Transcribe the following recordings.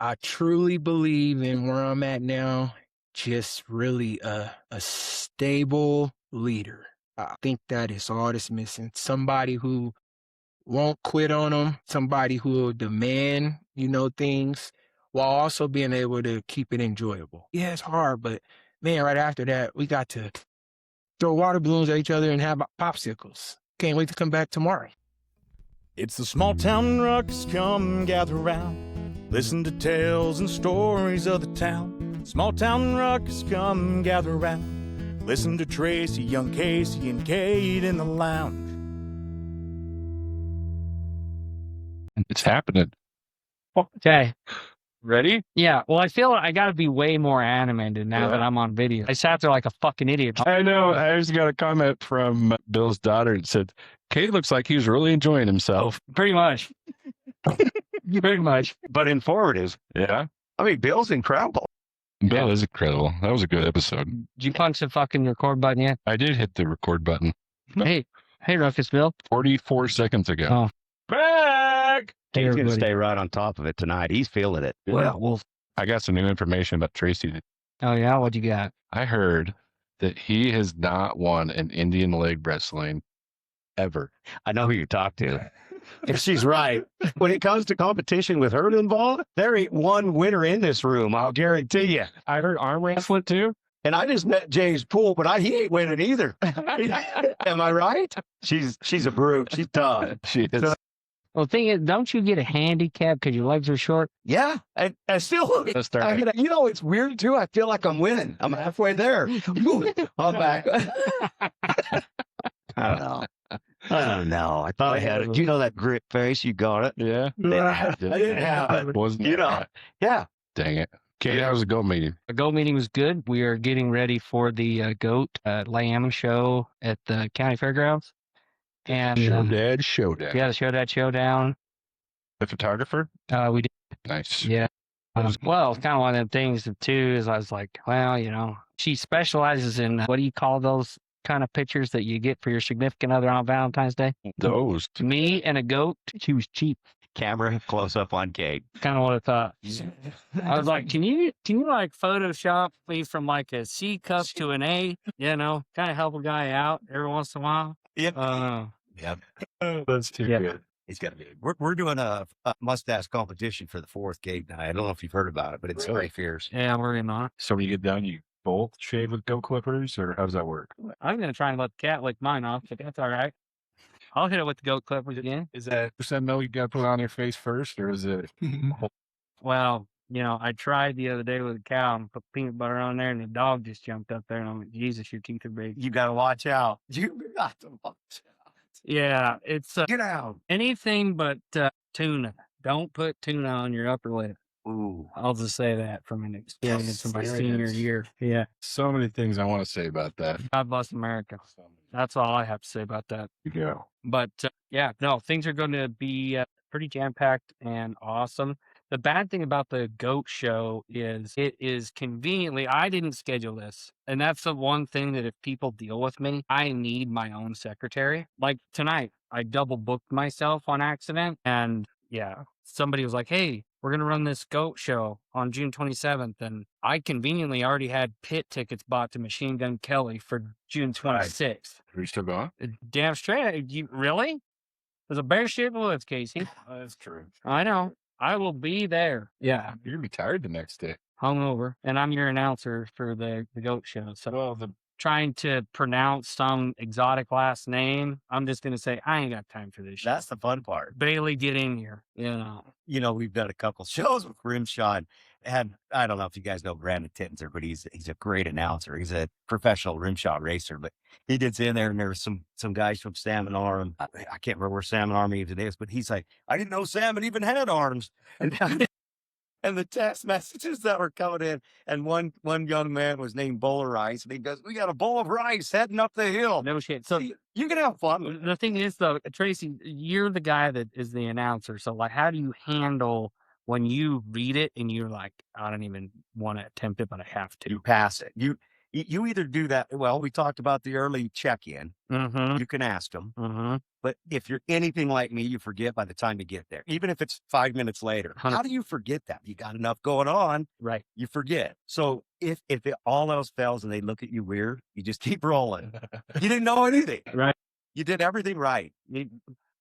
I truly believe in where I'm at now, just really a stable leader. I think that is all that's missing. Somebody who won't quit on them, somebody who will demand, things while also being able to keep it enjoyable. Yeah, it's hard, but man, right after that, we got to throw water balloons at each other and have popsicles. Can't wait to come back tomorrow. It's the small town ruckus, come gather round. Listen to tales and stories of the town. Small town ruckus, come gather round. Listen to Tracy, young Casey, and Kate in the lounge. It's happening. Okay. Ready? Yeah. Well, I feel I got to be way more animated now that I'm on video. I sat there like a fucking idiot. I know. I just got a comment from Bill's daughter. It said, Kate looks like he's really enjoying himself. Pretty much. Pretty much. But informative. Yeah. I mean, Bill's incredible. Bill is incredible. That was a good episode. Did you punch the fucking record button yet? I did hit the record button Hey, Ruckus Bill. 44 seconds ago. Oh. Back! Hey, He's going to everybody. stay right on top of it tonight. He's feeling it. Well. I got some new information about Tracy. Oh, yeah? What you got? I heard that he has not won an Indian leg wrestling ever. I know who you talk to. If she's right, when it comes to competition with her involved, there ain't one winner in this room, I'll guarantee you. I heard arm wrestling too. And I just met James Poole, but he ain't winning either. Am I right? She's a brute. She's tough. She is. Well, the thing is, don't you get a handicap because your legs are short? Yeah. And still, Let's start. it's weird too. I feel like I'm winning. I'm halfway there. I'm back. I don't know. I thought I had it. You know that grit face? You got it. Yeah. I didn't have it. Wasn't You know. Yeah. Dang it. Kate, how was the GO meeting? The GOAT meeting was good. We are getting ready for the GOAT Lamb show at the county fairgrounds. And Showdown. yeah, the showdown. The photographer? We did. Nice. Yeah. Well, it's kind of one of them things too, is I was like, well, she specializes in, what do you call those kind of pictures that you get for your significant other on Valentine's Day? Those. Me and a goat. She was cheap. Camera close up on Kate. Kind of what I thought. I was like, can you like Photoshop me from like a C cup to an A? Kind of help a guy out every once in a while. Yep. Yep. That's too good. He's got to be. We're doing a mustache competition for the fourth Kate and I don't know if you've heard about it, but it's very fierce. Yeah, I'm working on it. So when you get done, you both shave with GO clippers, or how does that work? I'm going to try and let the cat lick mine off, but that's all right. I'll hit it with the goat clippers again. Is that percent milk you got to put on your face first, or is it? Well, I tried the other day with a cow and put peanut butter on there, and the dog just jumped up there, and I'm like, Jesus, your teeth are big. You got to watch out. You got to watch out. Yeah, it's Get out. anything but tuna. Don't put tuna on your upper lip. Ooh. I'll just say that from an experience of my senior year. Yeah. So many things I want to say about that. God bless America. That's all I have to say about that. Yeah. But things are going to be pretty jam-packed and awesome. The bad thing about the GOAT show is it is conveniently, I didn't schedule this. And that's the one thing that if people deal with me, I need my own secretary. Like tonight, I double booked myself on accident. And somebody was like, hey, we're going to run this GOAT show on June 27th. And I conveniently already had pit tickets bought to Machine Gun Kelly for June 26th. Are you still going? Damn straight. You really? There's a bear shit in the woods, Casey. That's true. I know. I will be there. Yeah. You're going to be tired the next day. Hungover. And I'm your announcer for the GOAT show. So trying to pronounce some exotic last name, I'm just going to say, I ain't got time for this shit. That's the fun part. Bailey, get in here. We've done a couple shows with Rimshot. And I don't know if you guys know Brandon Tittenser, but he's a great announcer. He's a professional rimshot racer, but he gets in there and there was some guys from Salmon Arm. I can't remember where Salmon Arm even is, but he's like, I didn't know salmon even had arms. And the text messages that were coming in, and one young man was named Bowl of Rice, and he goes, we got a bowl of rice heading up the hill. No shit. So you can have fun. the thing is, though, Tracy, you're the guy that is the announcer. So, like, how do you handle when you read it and you're like, I don't even want to attempt it, but I have to? You pass it. You either do that. Well, we talked about the early check-in. Mm-hmm. You can ask them. Mm-hmm. But if you're anything like me, you forget by the time you get there, even if it's 5 minutes later. 100 How do you forget that? You got enough going on, Right. you forget. So if all else fails and they look at you weird, you just keep rolling. You didn't know anything. Right. You did everything right.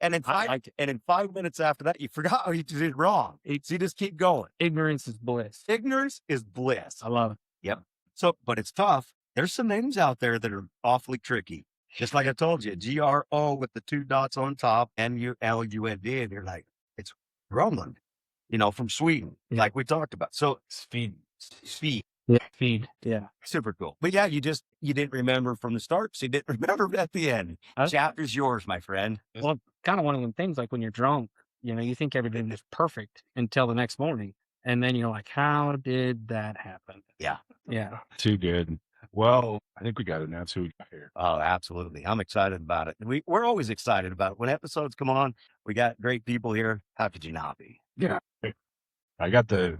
And in I like it. 5 minutes after that, you forgot what you did wrong. So you just keep going. Ignorance is bliss. Ignorance is bliss. I love it. Yep. So, but it's tough. There's some names out there that are awfully tricky. Just like I told you, GRO with the 2 dots on top, MULUND, and you're like, it's Grönland, from Sweden, Yeah. like we talked about. So Speed. Yeah. Feed. Yeah. super cool. But yeah, you didn't remember from the start, so you didn't remember at the end. Chapter's yours, my friend. Well, kind of one of them things like when you're drunk, you think everything is perfect until the next morning. And then you're like, how did that happen? Yeah. Yeah. Too good. Well, I think we got to announce who we got here. Oh, absolutely. I'm excited about it. We're always excited about it. When episodes come on, we got great people here. How could you not be? Yeah. I got the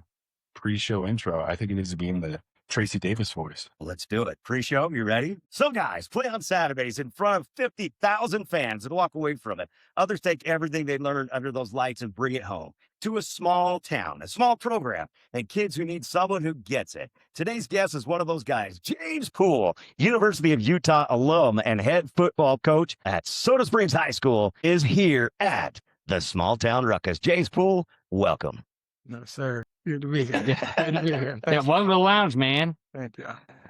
pre-show intro. I think it needs to be in the Tracy Davis voice. Let's do it. Pre-show, you ready? Some guys play on Saturdays in front of 50,000 fans and walk away from it. Others take everything they learned under those lights and bring it home to a small town, a small program, and kids who need someone who gets it. Today's guest is one of those guys, James Poole, University of Utah alum and head football coach at Soda Springs High School, is here at the Small Town Ruckus. James Poole, welcome. No, sir. Good to be here. Good to be here. Yeah. Welcome to the lounge, man. Thank you.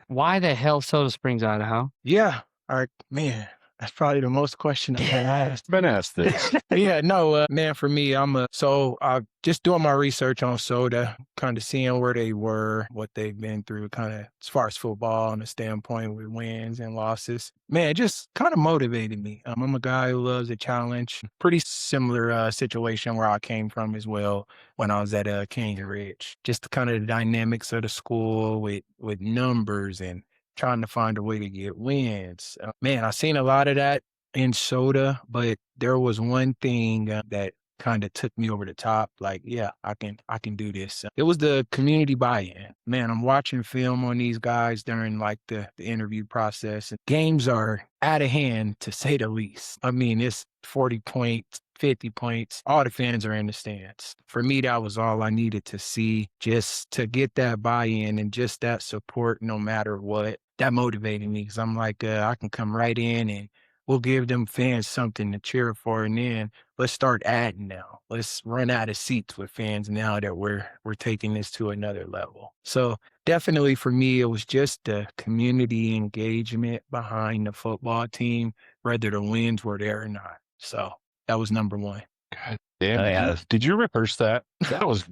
Why the hell Soda Springs, Idaho? Yeah. All right, man. That's probably the most question I've been asked. Been asked this. Yeah, no, man, for me, I'm just doing my research on Soda, kind of seeing where they were, what they've been through, kind of as far as football on the standpoint with wins and losses. Man, it just kind of motivated me. I'm a guy who loves a challenge. Pretty similar situation where I came from as well when I was at Canyon Ridge. Just kind of the dynamics of the school with numbers and trying to find a way to get wins. Man, I've seen a lot of that in Soda, but there was one thing that kind of took me over the top. Like, yeah, I can do this. It was the community buy-in. Man, I'm watching film on these guys during like the interview process. And games are out of hand, to say the least. I mean, it's 40 points, 50 points. All the fans are in the stands. For me, that was all I needed to see, just to get that buy-in and just that support no matter what. That motivated me because I'm like, I can come right in and we'll give them fans something to cheer for. And then let's start adding now. Let's run out of seats with fans now that we're taking this to another level. So definitely for me, it was just the community engagement behind the football team, whether the wins were there or not. So that was number one. God damn. Yeah. Did you rehearse that? That was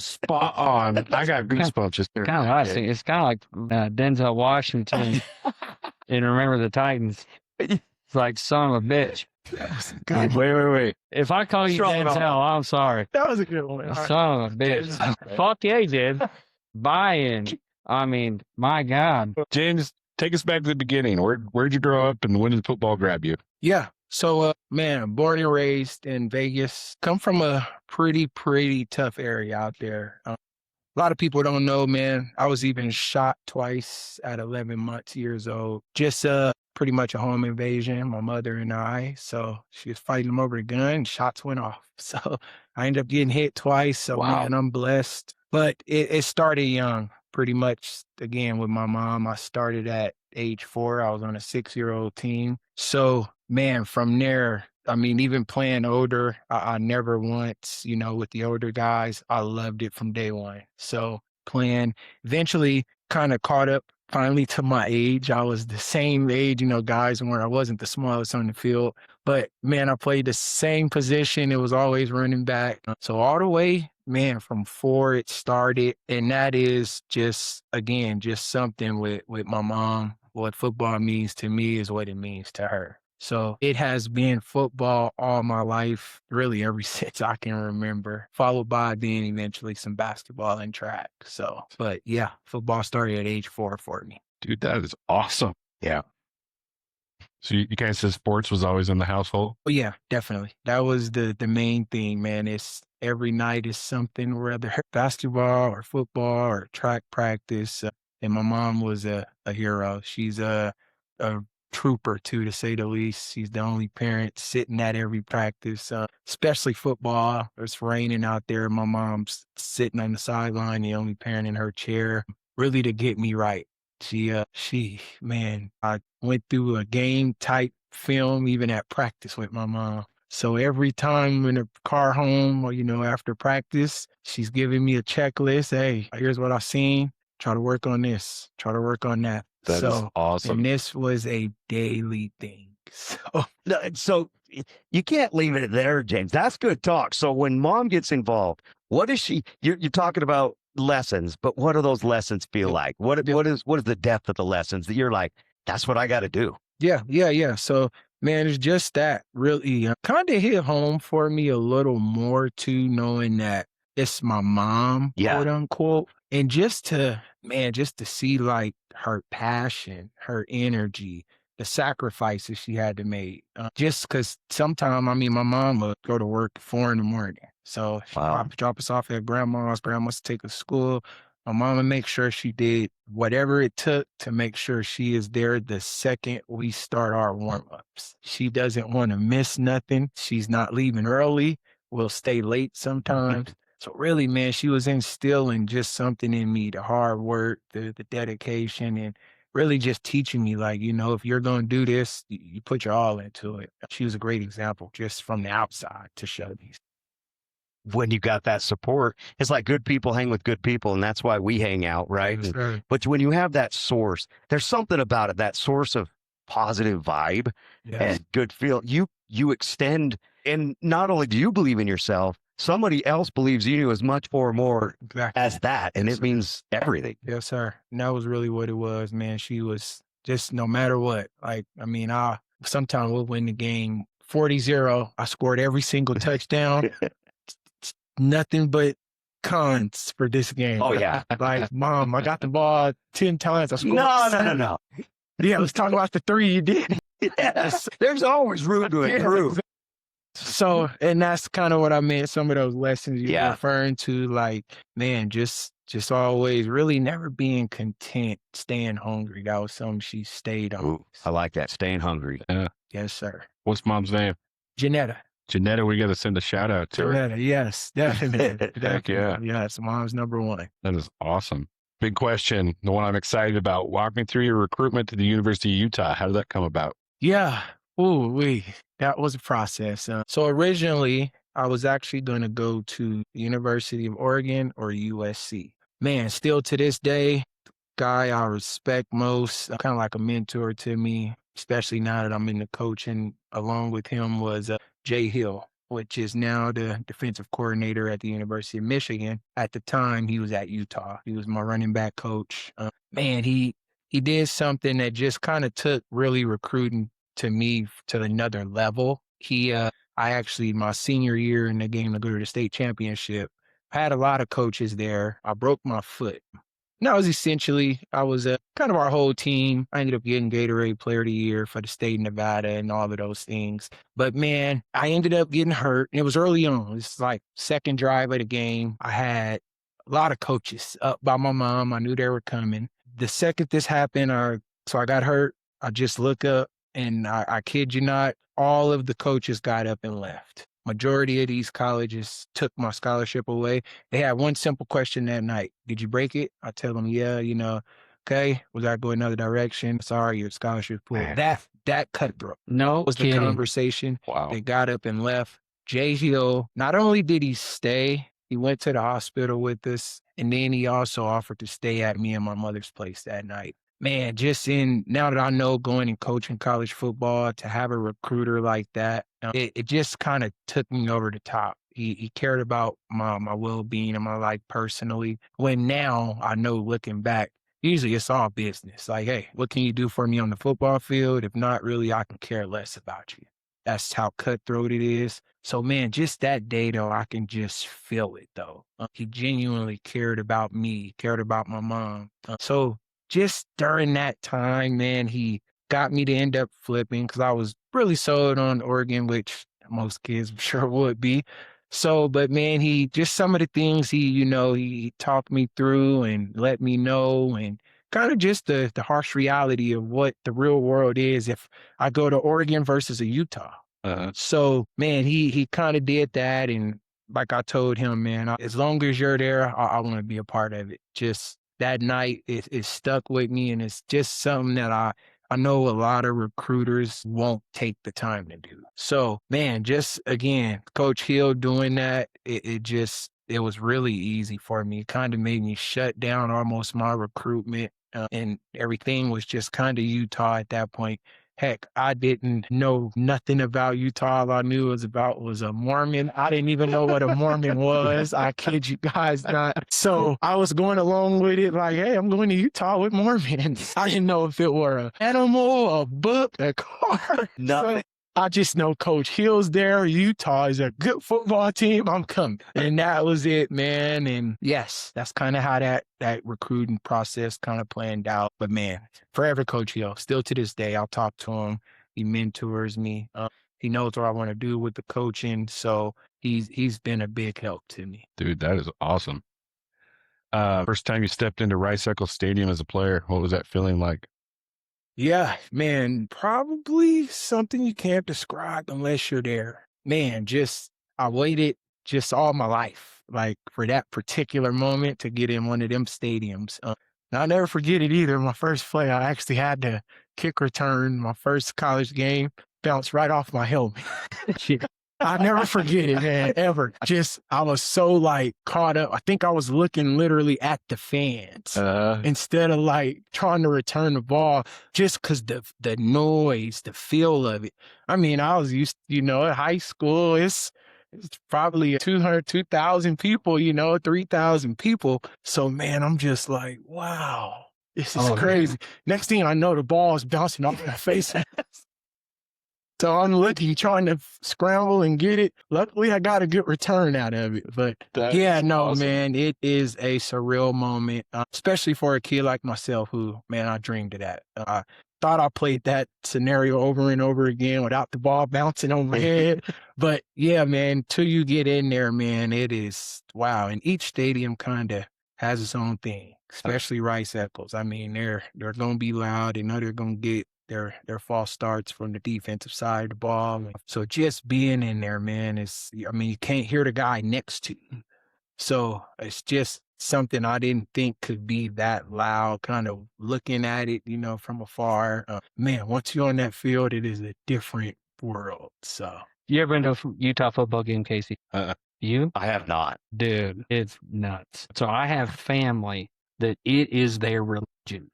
spot on. I got goosebumps just there. Kind of like it's kind of like Denzel Washington in Remember the Titans. It's like son of a bitch. God, Wait. If I call you Strong Denzel, I'm sorry. that was a good one. All right. Son of a bitch. Fuck yeah, he did. Buy-in. I mean, my God. James, take us back to the beginning. Where'd you grow up and when did football grab you? Yeah. So, man, born and raised in Vegas, come from a pretty tough area out there. A lot of people don't know, man, I was even shot twice at 11 years old. Just pretty much a home invasion, my mother and I. So she was fighting them over the gun, shots went off. So I ended up getting hit twice. So, Wow. man, I'm blessed. But it started young, pretty much, again, with my mom. I started at age 4. I was on a 6-year-old team. So, man, from there, I mean, even playing older, I never once, with the older guys, I loved it from day one. So playing, eventually kind of caught up finally to my age. I was the same age, guys, where I wasn't the smallest on the field. But, man, I played the same position. It was always running back. So all the way, man, from 4 it started. And that is just, again, just something with my mom. What football means to me is what it means to her. So it has been football all my life, really ever since I can remember, followed by then eventually some basketball and track. So, but yeah, football started at age 4 for me. Dude, that is awesome. Yeah. So you guys said sports was always in the household? Well, yeah, definitely. That was the main thing, man. It's every night is something, whether basketball or football or track practice. and my mom was a hero. She's a trooper too, to say the least. She's the only parent sitting at every practice, especially football. It's raining out there. My mom's sitting on the sideline, the only parent in her chair, really to get me right. Man, I went through a game type film even at practice with my mom. So every time in the car home or, after practice, she's giving me a checklist. Hey, here's what I've seen. Try to work on this. Try to work on that. That is And awesome. this was a daily thing. So you can't leave it there, James. That's good talk. So when mom gets involved, what is you're talking about lessons, but what do those lessons feel like? What is the depth of the lessons that you're like, that's what I got to do? Yeah. So, man, it's just that really kind of hit home for me a little more too, knowing that it's my mom, Yeah. quote unquote. And just to see like her passion, her energy, the sacrifices she had to make. Just because sometimes, my mom would go to work at 4 a.m. So she'd Wow. drop us off at grandma's take us to school. My mom would make sure she did whatever it took to make sure she is there the second we start our warm-ups. She doesn't want to miss nothing. She's not leaving early. We'll stay late sometimes. So really, man, she was instilling just something in me, the hard work, the dedication, and really just teaching me, like, if you're going to do this, you put your all into it. She was a great example just from the outside to show these. When you got that support, it's like good people hang with good people, and that's why we hang out, right? Yes, sir. But when you have that source, there's something about it, that source of positive vibe and good feel. You extend, and not only do you believe in yourself, somebody else believes in you as much or more as that, and it means everything. Yes, sir. And that was really what it was, man. She was just no matter what. Like, I sometimes we'll win the game 40-0. I scored every single touchdown. Nothing but cons for this game. Oh, yeah. Like, Mom, I got the ball 10 times. I scored. No. Yeah, let's talk about the 3 you did. Yes. There's always room to improve. So, and that's kind of what I meant. Some of those lessons you're referring to, like, man, just always really never being content, staying hungry. That was something she stayed on. Ooh, I like that. Staying hungry. Yes, sir. What's mom's name? Janetta, we got to send a shout out to her. Janetta, yes, definitely. Heck yeah. Yes, mom's number one. That is awesome. Big question, the one I'm excited about. Walk me through your recruitment to the University of Utah. How did that come about? Yeah. That was a process. So originally, I was actually going to go to the University of Oregon or USC. Man, still to this day, guy I respect most, kind of like a mentor to me, especially now that I'm in the coaching along with him, was Jay Hill, which is now the defensive coordinator at the University of Michigan. At the time, he was at Utah. He was my running back coach. Man, he did something that just kind of took really recruiting to me to another level. My senior year in the game to go to the state championship, I had a lot of coaches there. I broke my foot. And that was essentially, kind of our whole team. I ended up getting Gatorade Player of the Year for the state of Nevada and all of those things. But man, I ended up getting hurt. And it was early on. It was like second drive of the game. I had a lot of coaches up by my mom. I knew they were coming. The second this happened, so I got hurt. I just look up and I kid you not, all of the coaches got up and left. Majority of these colleges took my scholarship away. They had one simple question that night. Did you break it? I tell them, yeah, okay. Was I go another direction? Sorry, your scholarship pulled. That cutthroat. No Was the kidding. conversation. Wow. They got up and left. Jay Hill, not only did he stay, he went to the hospital with us, and then he also offered to stay at me and my mother's place that night. Man, now that I know going and coaching college football, to have a recruiter like that, it just kind of took me over the top. He cared about my well-being and my life personally. When now I know, looking back, usually it's all business. Like, hey, what can you do for me on the football field? If not, really, I can care less about you. That's how cutthroat it is. So, man, just that day, though, I can just feel it, though. He genuinely cared about me, cared about my mom. So just during that time, man, he got me to end up flipping because I was really sold on Oregon, which most kids I'm sure would be. So, but man, some of the things he talked me through and let me know and kind of just the harsh reality of what the real world is if I go to Oregon versus a Utah. So, man, he kind of did that. And like I told him, man, as long as you're there, I want to be a part of it. Just that night, it stuck with me. And it's just something that I know a lot of recruiters won't take the time to do. So, man, just again, Coach Hill doing that, it was really easy for me. It kind of made me shut down almost my recruitment. And everything was just kind of Utah at that point. Heck, I didn't know nothing about Utah. All I knew was a Mormon. I didn't even know what a Mormon was. I kid you guys not. So I was going along with it like, hey, I'm going to Utah with Mormons. I didn't know if it were an animal, a book, a car. Nothing. So I just know Coach Hill's there. Utah is a good football team. I'm coming. And that was it, man. And yes, that's kind of how that recruiting process kind of planned out. But man, forever Coach Hill. Still to this day, I'll talk to him. He mentors me. He knows what I want to do with the coaching. So he's been a big help to me. Dude, that is awesome. First time you stepped into Rice Eccles Stadium as a player, what was that feeling like? Yeah, man, probably something you can't describe unless you're there. Man, I waited just all my life, like for that particular moment to get in one of them stadiums. And I'll never forget it either. My first play, I actually had to kick return my first college game, bounced right off my helmet. I'll never forget it, man, ever. I was so like caught up. I think I was looking literally at the fans instead of like trying to return the ball just because the noise, the feel of it. I mean, I was used, at high school, it's probably 2,000 people, 3,000 people. So, man, I'm just like, wow, this is crazy. Man. Next thing I know, the ball is bouncing off my face. So I'm looking, trying to scramble and get it. Luckily, I got a good return out of it. But awesome. Man, it is a surreal moment, especially for a kid like myself who, man, I dreamed of that. I thought I played that scenario over and over again without the ball bouncing on my head. But yeah, man, till you get in there, man, it is, wow. And each stadium kind of has its own thing, especially Rice Eccles. I mean, they're going to be loud. They know they're going to get their false starts from the defensive side of the ball. So just being in there, man, you can't hear the guy next to you. So it's just something I didn't think could be that loud, kind of looking at it, from afar. Man, once you're on that field, it is a different world. So you ever been to a Utah football game, Casey? You? I have not. Dude, it's nuts. So I have family that it is their religion.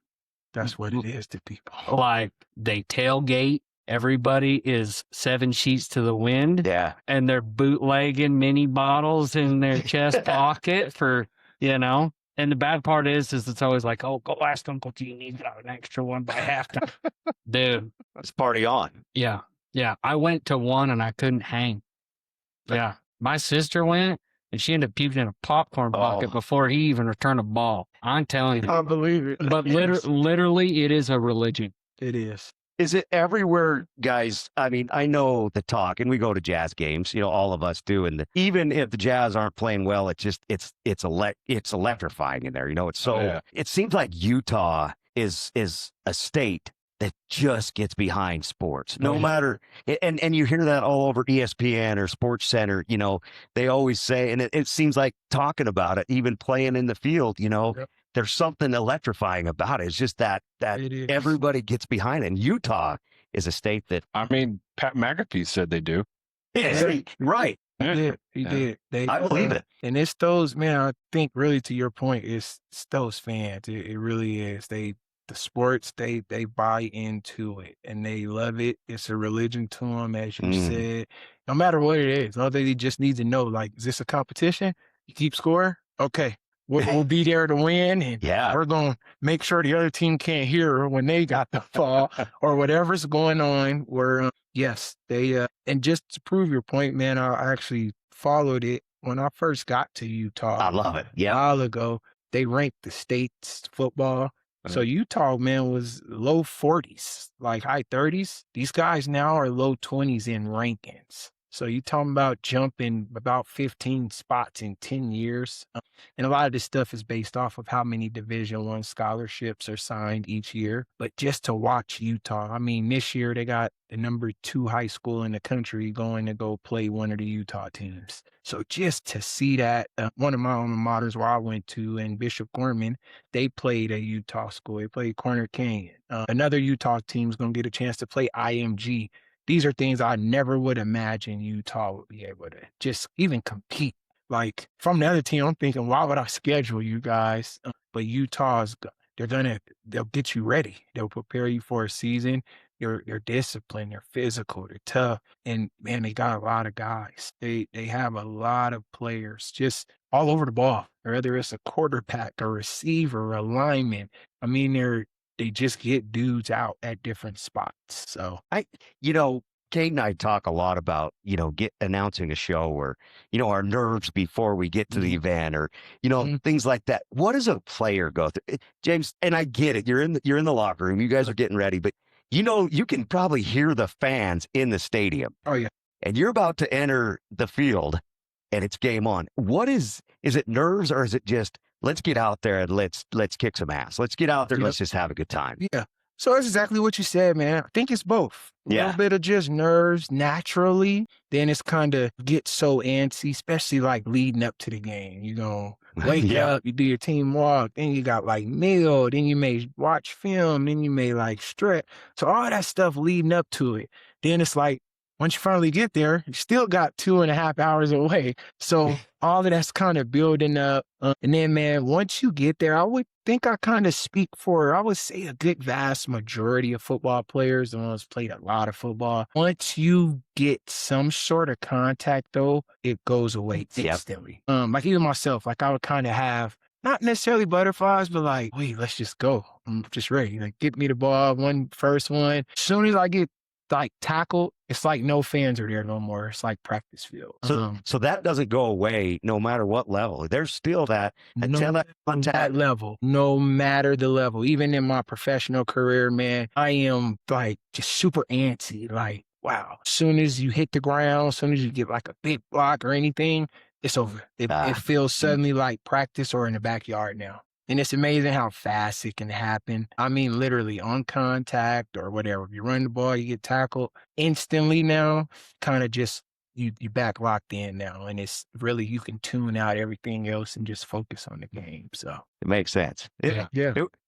That's what it is to people. Like they tailgate. Everybody is 7 sheets to the wind. Yeah. And they're bootlegging mini bottles in their chest pocket for, And the bad part is it's always like, oh, go ask Uncle Gene. He's got an extra one by halftime. Dude. It's party on. Yeah. Yeah. I went to one and I couldn't hang. Yeah. My sister went. And she ended up puking in a popcorn bucket before he even returned a ball. I'm telling you. I believe it. But literally, it is a religion. It is. Is it everywhere, guys? I mean, I know the talk, and we go to Jazz games. All of us do. And even if the Jazz aren't playing well, it's electrifying in there. It's so. It seems like Utah is a state that just gets behind sports, no matter, and you hear that all over ESPN or Sports Center, they always say, and it seems like talking about it, even playing in the field, there's something electrifying about it. It's just that everybody gets behind it. And Utah is a state that, I mean, Pat McAfee said they do. Right. He did. I believe it. And it's those, man, I think really to your point, it's those fans. It really is. The sports, they buy into it and they love it. It's a religion to them, as you said. No matter what it is, all they just need to know, like, is this a competition? You keep scoring? Okay. We'll be there to win, and we're going to make sure the other team can't hear when they got the ball or whatever's going on. Yes, they and just to prove your point, man, I actually followed it when I first got to Utah. I love it. Yeah, a while ago, they ranked the state's football. So Utah, man, was low 40s, like high 30s. These guys now are low 20s in rankings. So you talking about jumping about 15 spots in 10 years. And a lot of this stuff is based off of how many Division I scholarships are signed each year. But just to watch Utah, I mean, this year they got the number 2 high school in the country going to go play one of the Utah teams. So just to see that, one of my alma maters where I went to in Bishop Gorman, they played a Utah school. They played Corner Canyon. Another Utah team's going to get a chance to play IMG. These are things I never would imagine Utah would be able to just even compete. Like from the other team, I'm thinking, why would I schedule you guys? But they'll get you ready. They'll prepare you for a season. You're disciplined, they're physical, they're tough. And man, they got a lot of guys. They have a lot of players just all over the ball, whether it's a quarterback, a receiver, a lineman. I mean, they just get dudes out at different spots. So Kate and I talk a lot about, announcing a show or, our nerves before we get to the event or, things like that. What does a player go through? James, and I get it. You're in the locker room. You guys are getting ready, but you can probably hear the fans in the stadium. Oh yeah. And you're about to enter the field and it's game on. Is it nerves or is it just, let's get out there and let's kick some ass. Let's get out there. Yep. Let's just have a good time. Yeah. So that's exactly what you said, man. I think it's both. A Yeah. little bit of just nerves naturally. Then it's kind of get so antsy, especially like leading up to the game. You know, wake Yeah. up, you do your team walk, then you got like meal, then you may watch film, then you may like stretch. So all that stuff leading up to it. Then it's like, once you finally get there, you still got 2.5 hours away. So all of that's kind of building up. And then, man, once you get there, I would think I kind of speak for, I would say a good vast majority of football players, the ones played a lot of football. Once you get some sort of contact, though, it goes away instantly. Like even myself, like I would kind of have not necessarily butterflies, but like, wait, let's just go. I'm just ready. Like, get me the ball, first one. As soon as I get like tackled, it's like no fans are there no more. It's like practice field. So that doesn't go away no matter what level. There's still that until that contact level, no matter the level. Even in my professional career, man, I am like just super antsy. Like, wow. As soon as you hit the ground, as soon as you get like a big block or anything, it's over. It feels suddenly like practice or in the backyard now. And it's amazing how fast it can happen. I mean, literally on contact or whatever. If you run the ball, you get tackled instantly now, kind of just you back locked in now. And it's really, you can tune out everything else and just focus on the game. So it makes sense. Yeah.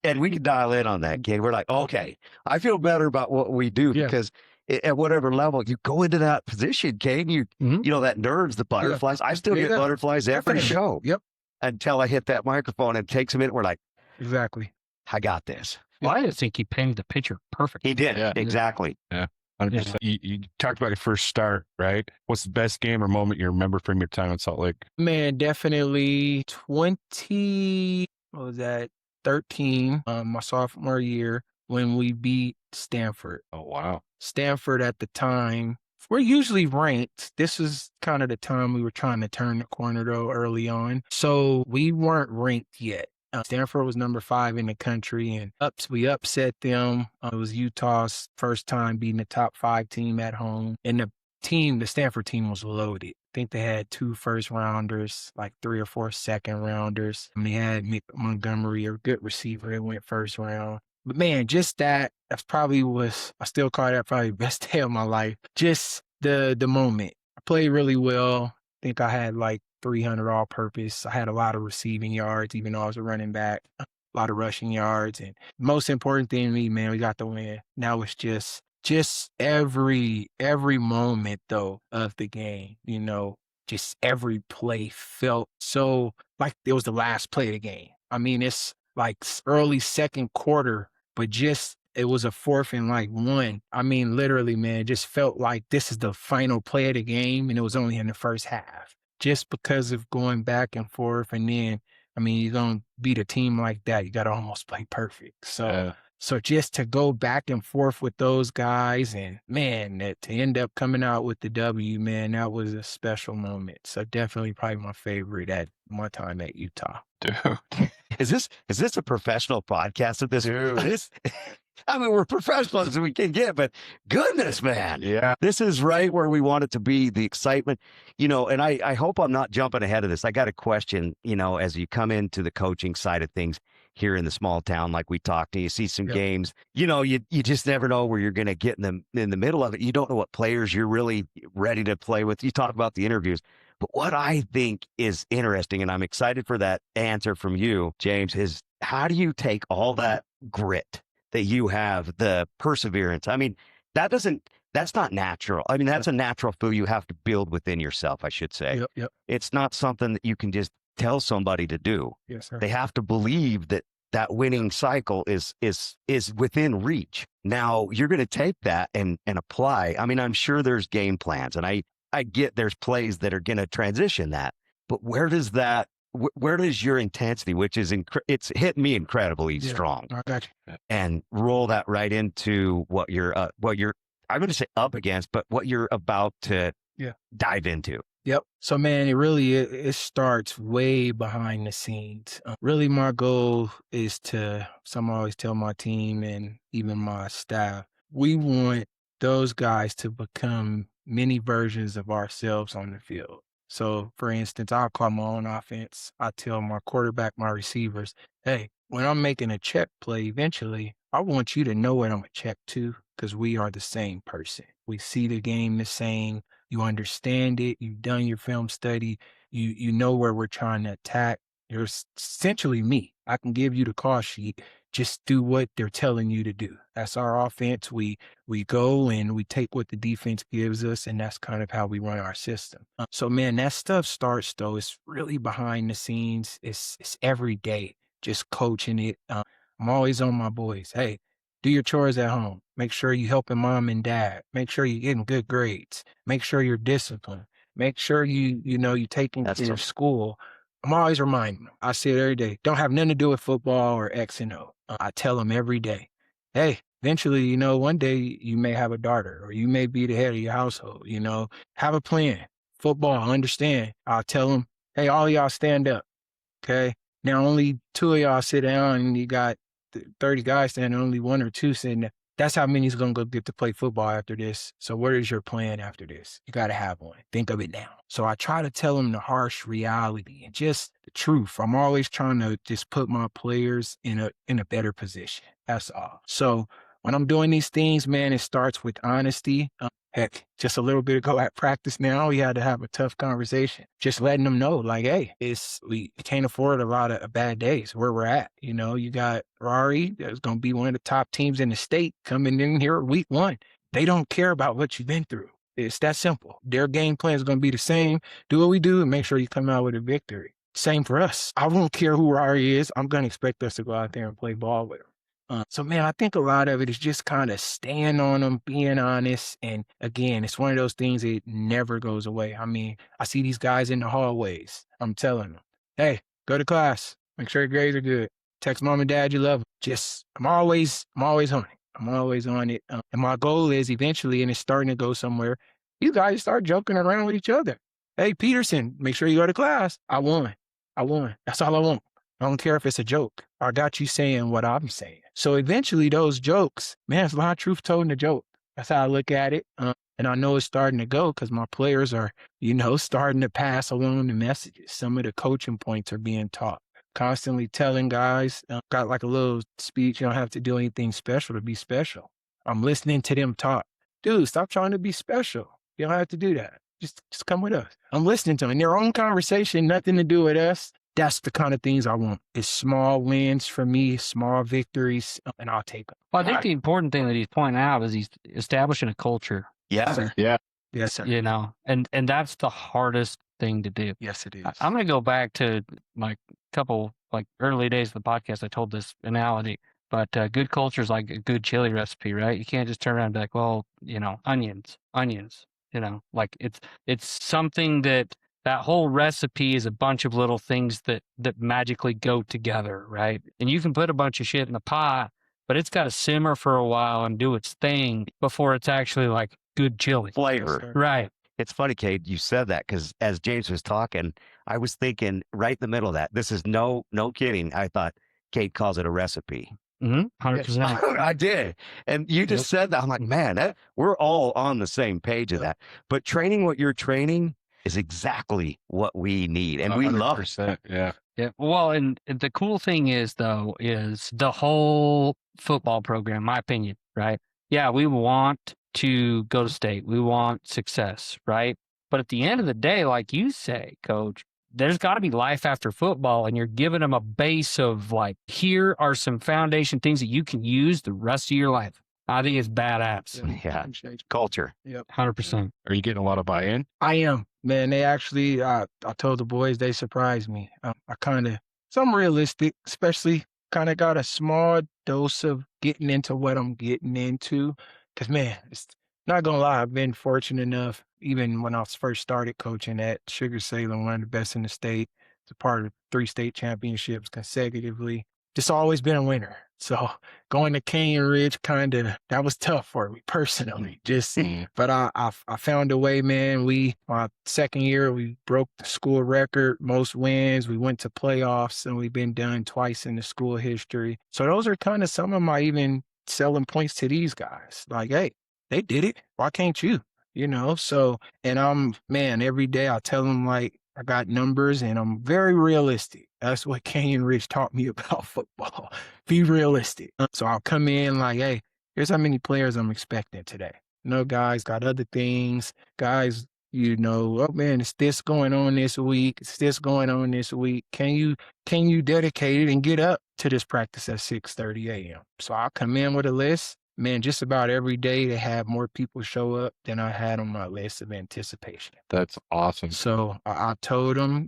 And we can dial in on that, kid. We're like, okay, I feel better about what we do because at whatever level you go into that position, Kate, you know, that nerves, the butterflies. I still get butterflies every show. Yep. Until I hit that microphone and it takes a minute. We're like, exactly. I got this. Well, I just think he painted the picture perfect. He did. Yeah. Exactly. Yeah. 100%. You talked about your first start, right? What's the best game or moment you remember from your time in Salt Lake? Man, definitely 13, my sophomore year when we beat Stanford. Oh, wow. Stanford at the time, we're usually ranked. This is kind of the time we were trying to turn the corner, though, early on. So we weren't ranked yet. Stanford was number 5 in the country, and we upset them. It was Utah's first time beating a top 5 team at home. And the Stanford team was loaded. I think they had 2 first-rounders, like 3 or 4 second-rounders. And they had Mick Montgomery, a good receiver that went first round. But man, just that's probably I still call that probably the best day of my life. Just the moment. I played really well. I think I had like 300 all-purpose. I had a lot of receiving yards, even though I was a running back. A lot of rushing yards. And most important thing to me, man, we got the win. Now it's just every moment, though, of the game, you know, just every play felt so like it was the last play of the game. I mean, it's like early second quarter, but it was a 4th and like 1. I mean, literally, man, it just felt like this is the final play of the game, and it was only in the first half. Just because of going back and forth, and then, I mean, you're going to beat a team like that, you got to almost play perfect. So just to go back and forth with those guys, and man, to end up coming out with the W, man, that was a special moment. So definitely probably my favorite at my time at Utah. Dude. Is this a professional podcast at this? Dude. I mean, we're professionals as we can get, but goodness, man. Yeah. This is right where we want it to be, the excitement, and I hope I'm not jumping ahead of this. I got a question, as you come into the coaching side of things here in the small town, like we talked, and you see some Yep. games, you just never know where you're going to get in the middle of it. You don't know what players you're really ready to play with. You talk about the interviews, but what I think is interesting, and I'm excited for that answer from you, James, is how do you take all that grit that you have, the perseverance? I mean, that's not natural. I mean, that's a natural feel you have to build within yourself, I should say. Yep. It's not something that you can just tell somebody to do. Yes, sir. They have to believe that winning cycle is within reach. Now you're going to take that and apply. I mean, I'm sure there's game plans, and I get there's plays that are going to transition that, but where does your intensity, which is it's hit me incredibly strong, I got you. and roll that right into what you're I'm going to say up against, but what you're about to dive into. Yep. So, man, it starts way behind the scenes. Really, my goal is I always tell my team and even my staff, we want those guys to become many versions of ourselves on the field. So, for instance, I'll call my own offense. I tell my quarterback, my receivers, hey, when I'm making a check play eventually, I want you to know what I'm a check to, because we are the same person. We see the game the same. You understand it. You've done your film study. You know where we're trying to attack. You're essentially me. I can give you the call sheet. Just do what they're telling you to do. That's our offense. We go and we take what the defense gives us, and that's kind of how we run our system. So, man, that stuff starts, though. It's really behind the scenes. It's every day, just coaching it. I'm always on my boys. Hey, do your chores at home. Make sure you're helping mom and dad. Make sure you're getting good grades. Make sure you're disciplined. Make sure you're taking care of school. I'm always reminding them. I say it every day. Don't have nothing to do with football or X and O. I tell them every day. Hey, eventually, one day you may have a daughter, or you may be the head of your household. Have a plan. Football, understand. I'll tell them, hey, all y'all stand up. Okay. Now only 2 of y'all sit down, and you got 30 guys standing, only 1 or 2 sitting there. That's how many is going to go get to play football after this. So what is your plan after this? You got to have one. Think of it now. So I try to tell them the harsh reality and just the truth. I'm always trying to just put my players in a better position. That's all. So when I'm doing these things, man, it starts with honesty. Heck, just a little bit ago at practice now, we had to have a tough conversation. Just letting them know, like, hey, we can't afford a lot of bad days where we're at. You got Rari, that's going to be one of the top teams in the state coming in here week 1. They don't care about what you've been through. It's that simple. Their game plan is going to be the same. Do what we do and make sure you come out with a victory. Same for us. I won't care who Rari is. I'm going to expect us to go out there and play ball with them. So, man, I think a lot of it is just kind of staying on them, being honest. And again, it's one of those things that never goes away. I mean, I see these guys in the hallways. I'm telling them, hey, go to class. Make sure your grades are good. Text mom and dad you love them. I'm always on it. I'm always on it. And my goal is eventually, and it's starting to go somewhere, you guys start joking around with each other. Hey, Peterson, make sure you go to class. I won. That's all I want. I don't care if it's a joke. I got you saying what I'm saying. So eventually those jokes, man, there's a lot of truth told in the joke. That's how I look at it. And I know it's starting to go because my players are, starting to pass along the messages. Some of the coaching points are being taught. Constantly telling guys, got like a little speech, you don't have to do anything special to be special. I'm listening to them talk. Dude, stop trying to be special. You don't have to do that. Just come with us. I'm listening to them. In their own conversation, nothing to do with us. That's the kind of things I want. It's small wins for me, small victories, and I'll take them. Well, I think the important thing that he's pointing out is he's establishing a culture. Yeah. Sir. Yeah. Yes, sir. And that's the hardest thing to do. Yes, it is. I'm going to go back to my couple early days of the podcast. I told this analogy, but good culture is like a good chili recipe, right? You can't just turn around and be like, well, onions, it's something that whole recipe is a bunch of little things that magically go together, right? And you can put a bunch of shit in a pot, but it's got to simmer for a while and do its thing before it's actually like good chili. Flavor. Yes, Right. It's funny, Kate, you said that because as James was talking, I was thinking right in the middle of that. This is no kidding. I thought Kate calls it a recipe. 100%. I did. And you just said that. I'm like, man, we're all on the same page of that. But training what you're training is exactly what we need. And we love it. 100%. Yeah. Yeah. Well, and the cool thing is, though, is the whole football program, my opinion, right? Yeah, we want to go to state. We want success, right? But at the end of the day, like you say, coach, there's got to be life after football, and you're giving them a base of like, here are some foundation things that you can use the rest of your life. I think it's badass. Yeah. Culture. 100%. Are you getting a lot of buy-in? I am, man. They actually, I told the boys, they surprised me. I kind of, so I'm realistic, especially kind of got a small dose of getting into what I'm getting into. Cause man, it's not gonna lie, I've been fortunate enough, even when I first started coaching at Sugar Salem, one of the best in the state, it's a part of 3 state championships consecutively. Just always been a winner. So going to Canyon Ridge, that was tough for me personally. But I found a way, man. My second year, we broke the school record, most wins. We went to playoffs, and we've been done twice in the school history. So those are kind of some of my even selling points to these guys. Like, hey, they did it. Why can't you? So, and every day I tell them, like, I got numbers and I'm very realistic. That's what Canyon Ridge taught me about football. Be realistic. So I'll come in like, hey, here's how many players I'm expecting today. Guys got other things. Guys, oh man, it's this going on this week. It's this going on this week. Can you dedicate it and get up to this practice at 6:30 a.m.? So I'll come in with a list. Man, just about every day they have more people show up than I had on my list of anticipation. That's awesome. So I told them,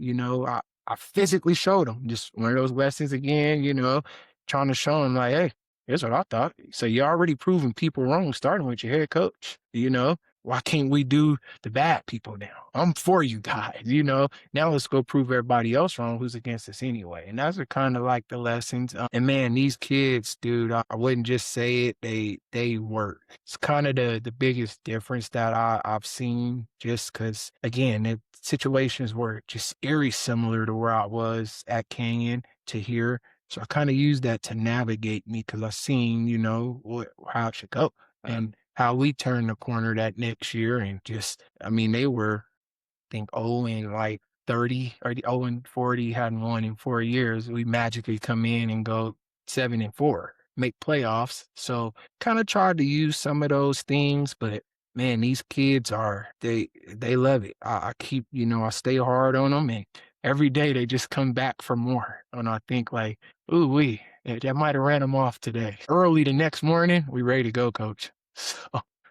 I physically showed them just one of those lessons again, trying to show them like, hey, here's what I thought. So you're already proving people wrong, starting with your head coach, Why can't we do the bad people now? I'm for you guys, Now let's go prove everybody else wrong who's against us anyway. And those are kind of like the lessons. And man, these kids, dude, I wouldn't just say it. They work. It's kind of the biggest difference that I've seen, just because, again, the situations were just eerie similar to where I was at Canyon to here. So I kind of used that to navigate me because I've seen, how it should go. And how we turned the corner that next year, and they were, I think, 0 and like 30 or 0 and 40, hadn't won in 4 years. We magically come in and go 7-4, make playoffs. So kind of tried to use some of those things, but man, these kids they love it. I keep, I stay hard on them, and every day they just come back for more. And I think like, ooh, that might have ran them off today. Early the next morning, we ready to go, coach. So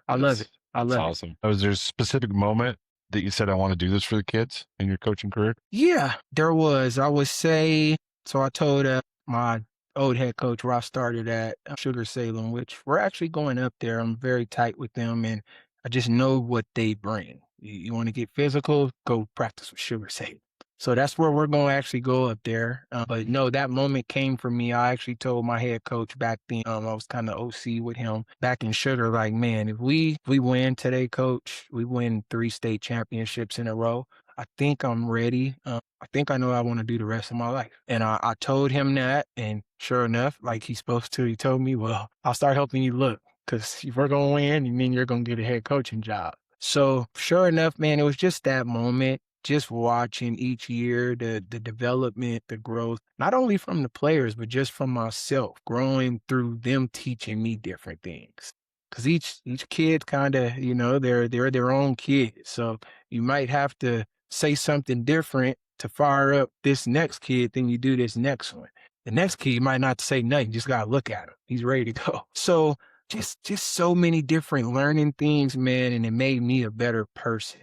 I love it. I love it. Awesome. Was there a specific moment that you said, I want to do this for the kids in your coaching career? Yeah, there was. I would say, so I told my old head coach where I started at Sugar Salem, which we're actually going up there. I'm very tight with them, and I just know what they bring. You want to get physical, go practice with Sugar Salem. So that's where we're going to actually go up there. But no, that moment came for me. I actually told my head coach back then, I was kind of OC with him back in Sugar, like, man, if we win today, coach, we win 3 state championships in a row, I think I'm ready. I think I know what I want to do the rest of my life. And I told him that, and sure enough, like he's supposed to, he told me, well, I'll start helping you look, because if we're going to win, you mean you're going to get a head coaching job. So sure enough, man, it was just that moment. Just watching each year, the development, the growth, not only from the players, but just from myself, growing through them teaching me different things. Because each kid kind of, they're their own kid. So you might have to say something different to fire up this next kid than you do this next one. The next kid, you might not say nothing, you just got to look at him. He's ready to go. So just so many different learning things, man, and it made me a better person.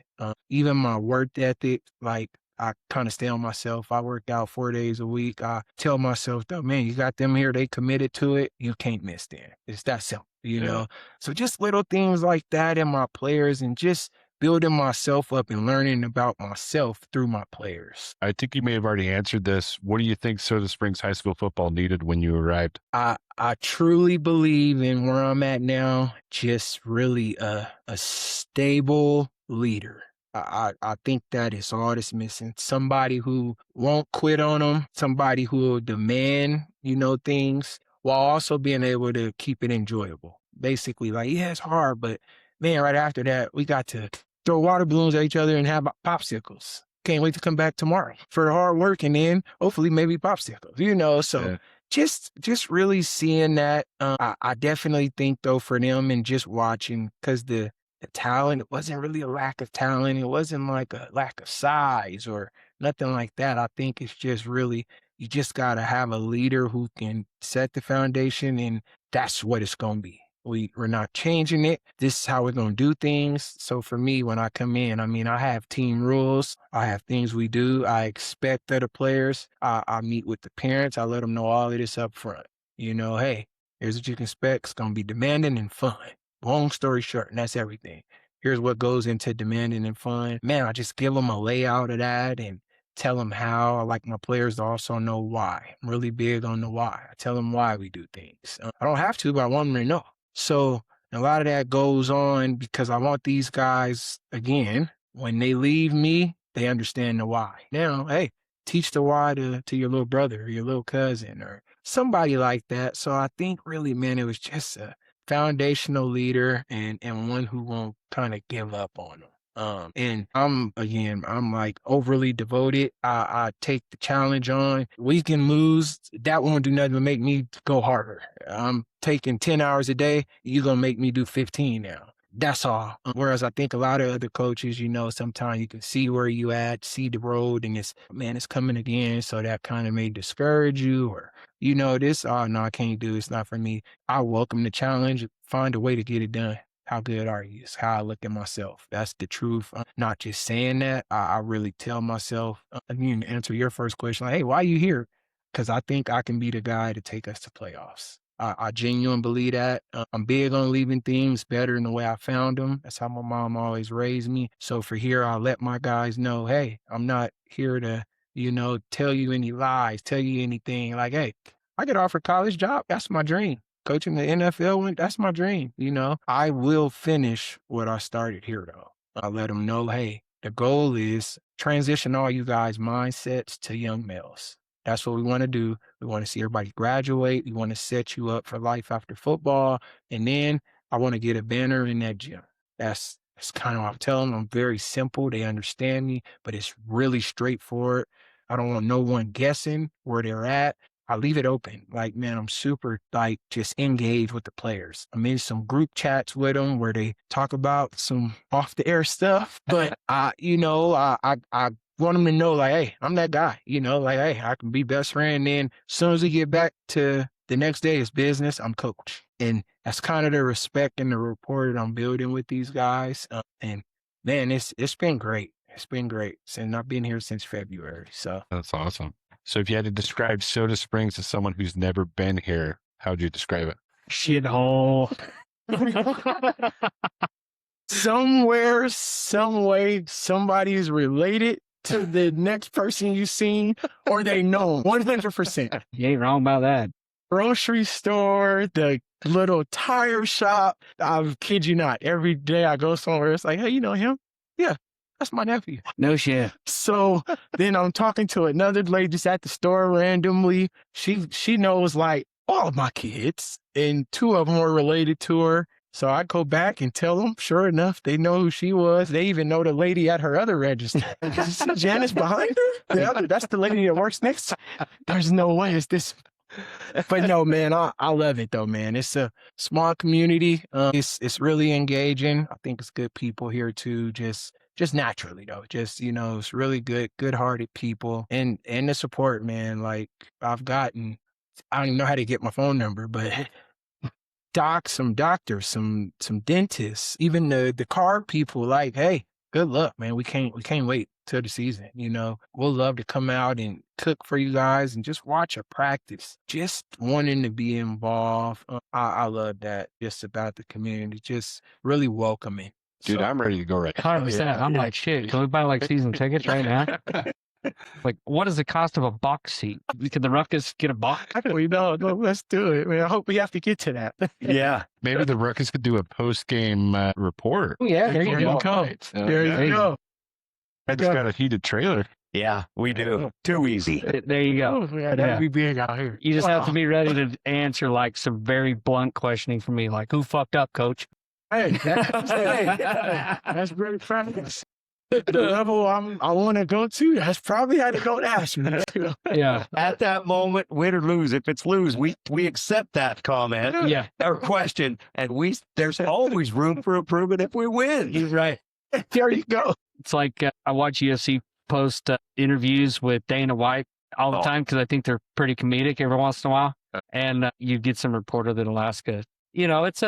Even my work ethic, like I kind of stay on myself. I work out 4 days a week. I tell myself, though, man, you got them here. They committed to it. You can't miss them. It's that simple, know? So just little things like that in my players, and just building myself up and learning about myself through my players. I think you may have already answered this. What do you think Soda Springs High School football needed when you arrived? I truly believe in where I'm at now, just really a stable leader. I think that is all that's missing. Somebody who won't quit on them, somebody who will demand, things, while also being able to keep it enjoyable. Basically, like, yeah, it's hard, but man, right after that, we got to throw water balloons at each other and have popsicles. Can't wait to come back tomorrow for the hard work and then hopefully maybe popsicles, so Yeah. just really seeing that. I definitely think though for them and just watching, because the talent, it wasn't really a lack of talent. It wasn't like a lack of size or nothing like that. I think it's just really, you just got to have a leader who can set the foundation, and that's what it's going to be. We're not changing it. This is how we're going to do things. So for me, when I come in, I mean, I have team rules. I have things we do. I expect of the players. I meet with the parents. I let them know all of this up front. Hey, here's what you can expect. It's going to be demanding and fun. Long story short, and that's everything. Here's what goes into demanding and fun. Man, I just give them a layout of that and tell them how. I like my players to also know why. I'm really big on the why. I tell them why we do things. I don't have to, but I want them to know. So a lot of that goes on because I want these guys, again, when they leave me, they understand the why. Now, hey, teach the why to your little brother or your little cousin or somebody like that. So I think really, man, it was just a foundational leader and one who won't kind of give up on them. And I'm like overly devoted. I take the challenge on. We can lose. That won't do nothing but make me go harder. I'm taking 10 hours a day. You're going to make me do 15 now. That's all. Whereas I think a lot of other coaches, sometimes you can see where you at, see the road, and it's coming again. So that kind of may discourage you or, this, oh, no, I can't do it. It's not for me. I welcome the challenge. Find a way to get it done. How good are you? It's how I look at myself. That's the truth. Not just saying that. I really tell myself, again, to answer your first question, like, hey, why are you here? Because I think I can be the guy to take us to playoffs. I genuinely believe that. I'm big on leaving things better than the way I found them. That's how my mom always raised me. So for here, I'll let my guys know, hey, I'm not here to, tell you any lies, tell you anything. Like, hey, I get offered a college job. That's my dream. Coaching the NFL, that's my dream. I will finish what I started here, though. I let them know, hey, the goal is transition all you guys' mindsets to young males. That's what we want to do. We want to see everybody graduate. We want to set you up for life after football. And then I want to get a banner in that gym. That's kind of what I'm telling them. I'm very simple. They understand me, but it's really straightforward. I don't want no one guessing where they're at. I leave it open. Like, man, I'm super, just engaged with the players. I'm in some group chats with them where they talk about some off the air stuff. But, I want them to know, like, hey, I'm that guy, like, hey, I can be best friend. Then as soon as we get back to the next day, it's business. I'm coach. And that's kind of the respect and the rapport that I'm building with these guys. And man, it's been great. It's been great. And I've been here since February. So That's awesome. So if you had to describe Soda Springs to someone who's never been here, how would you describe it? shithole. Somewhere, some way, somebody is related to the next person you've seen, or they know 100%. You ain't wrong about that. Grocery store, the little tire shop. I kid you not. Every day I go somewhere, it's like, hey, you know him? Yeah, that's my nephew. No shit. So then I'm talking to another lady just at the store randomly. She knows like all of my kids, and two of them were related to her. So I go back and tell them, sure enough, they know who she was. They even know the lady at her other register. You see Janice behind her? That's the lady that works next to her. There's no way it's this. But no, man, I love it though, man. It's a small community. It's really engaging. I think it's good people here too, just naturally though. Just, it's really good-hearted people and the support, man. Like I don't even know how to get my phone number, but some doctors, some dentists, even the car people, like, hey, good luck, man. We can't wait till the season. We'll love to come out and cook for you guys and just watch a practice. Just wanting to be involved. I love that just about the community. Just really welcoming. Dude, So- I'm ready to go right now. 100%. I'm like, shit, can we buy like season tickets right now? Like, what is the cost of a box seat? Can the Ruckus get a box? We know. No, let's do it, man. I hope we have to get to that. Yeah. Maybe the Ruckus could do a post-game report. Oh, yeah, there you There go. you go. Right. There you Hey. go. I just got a heated trailer. Yeah, we do. Too easy. There you go. Oh, yeah, that'd be big out here. You just have to be ready to answer like some very blunt questioning for me, like who fucked up, coach? Hey, that's very fast. The level I want to go to, that's probably how to go to ask me. Yeah. At that moment, win or lose. If it's lose, we accept that comment Yeah. or question, and there's always room for improvement if we win. You're right. There you go. It's like I watch UFC post interviews with Dana White all the time because I think they're pretty comedic every once in a while. And you get some reporter that'll ask a, it's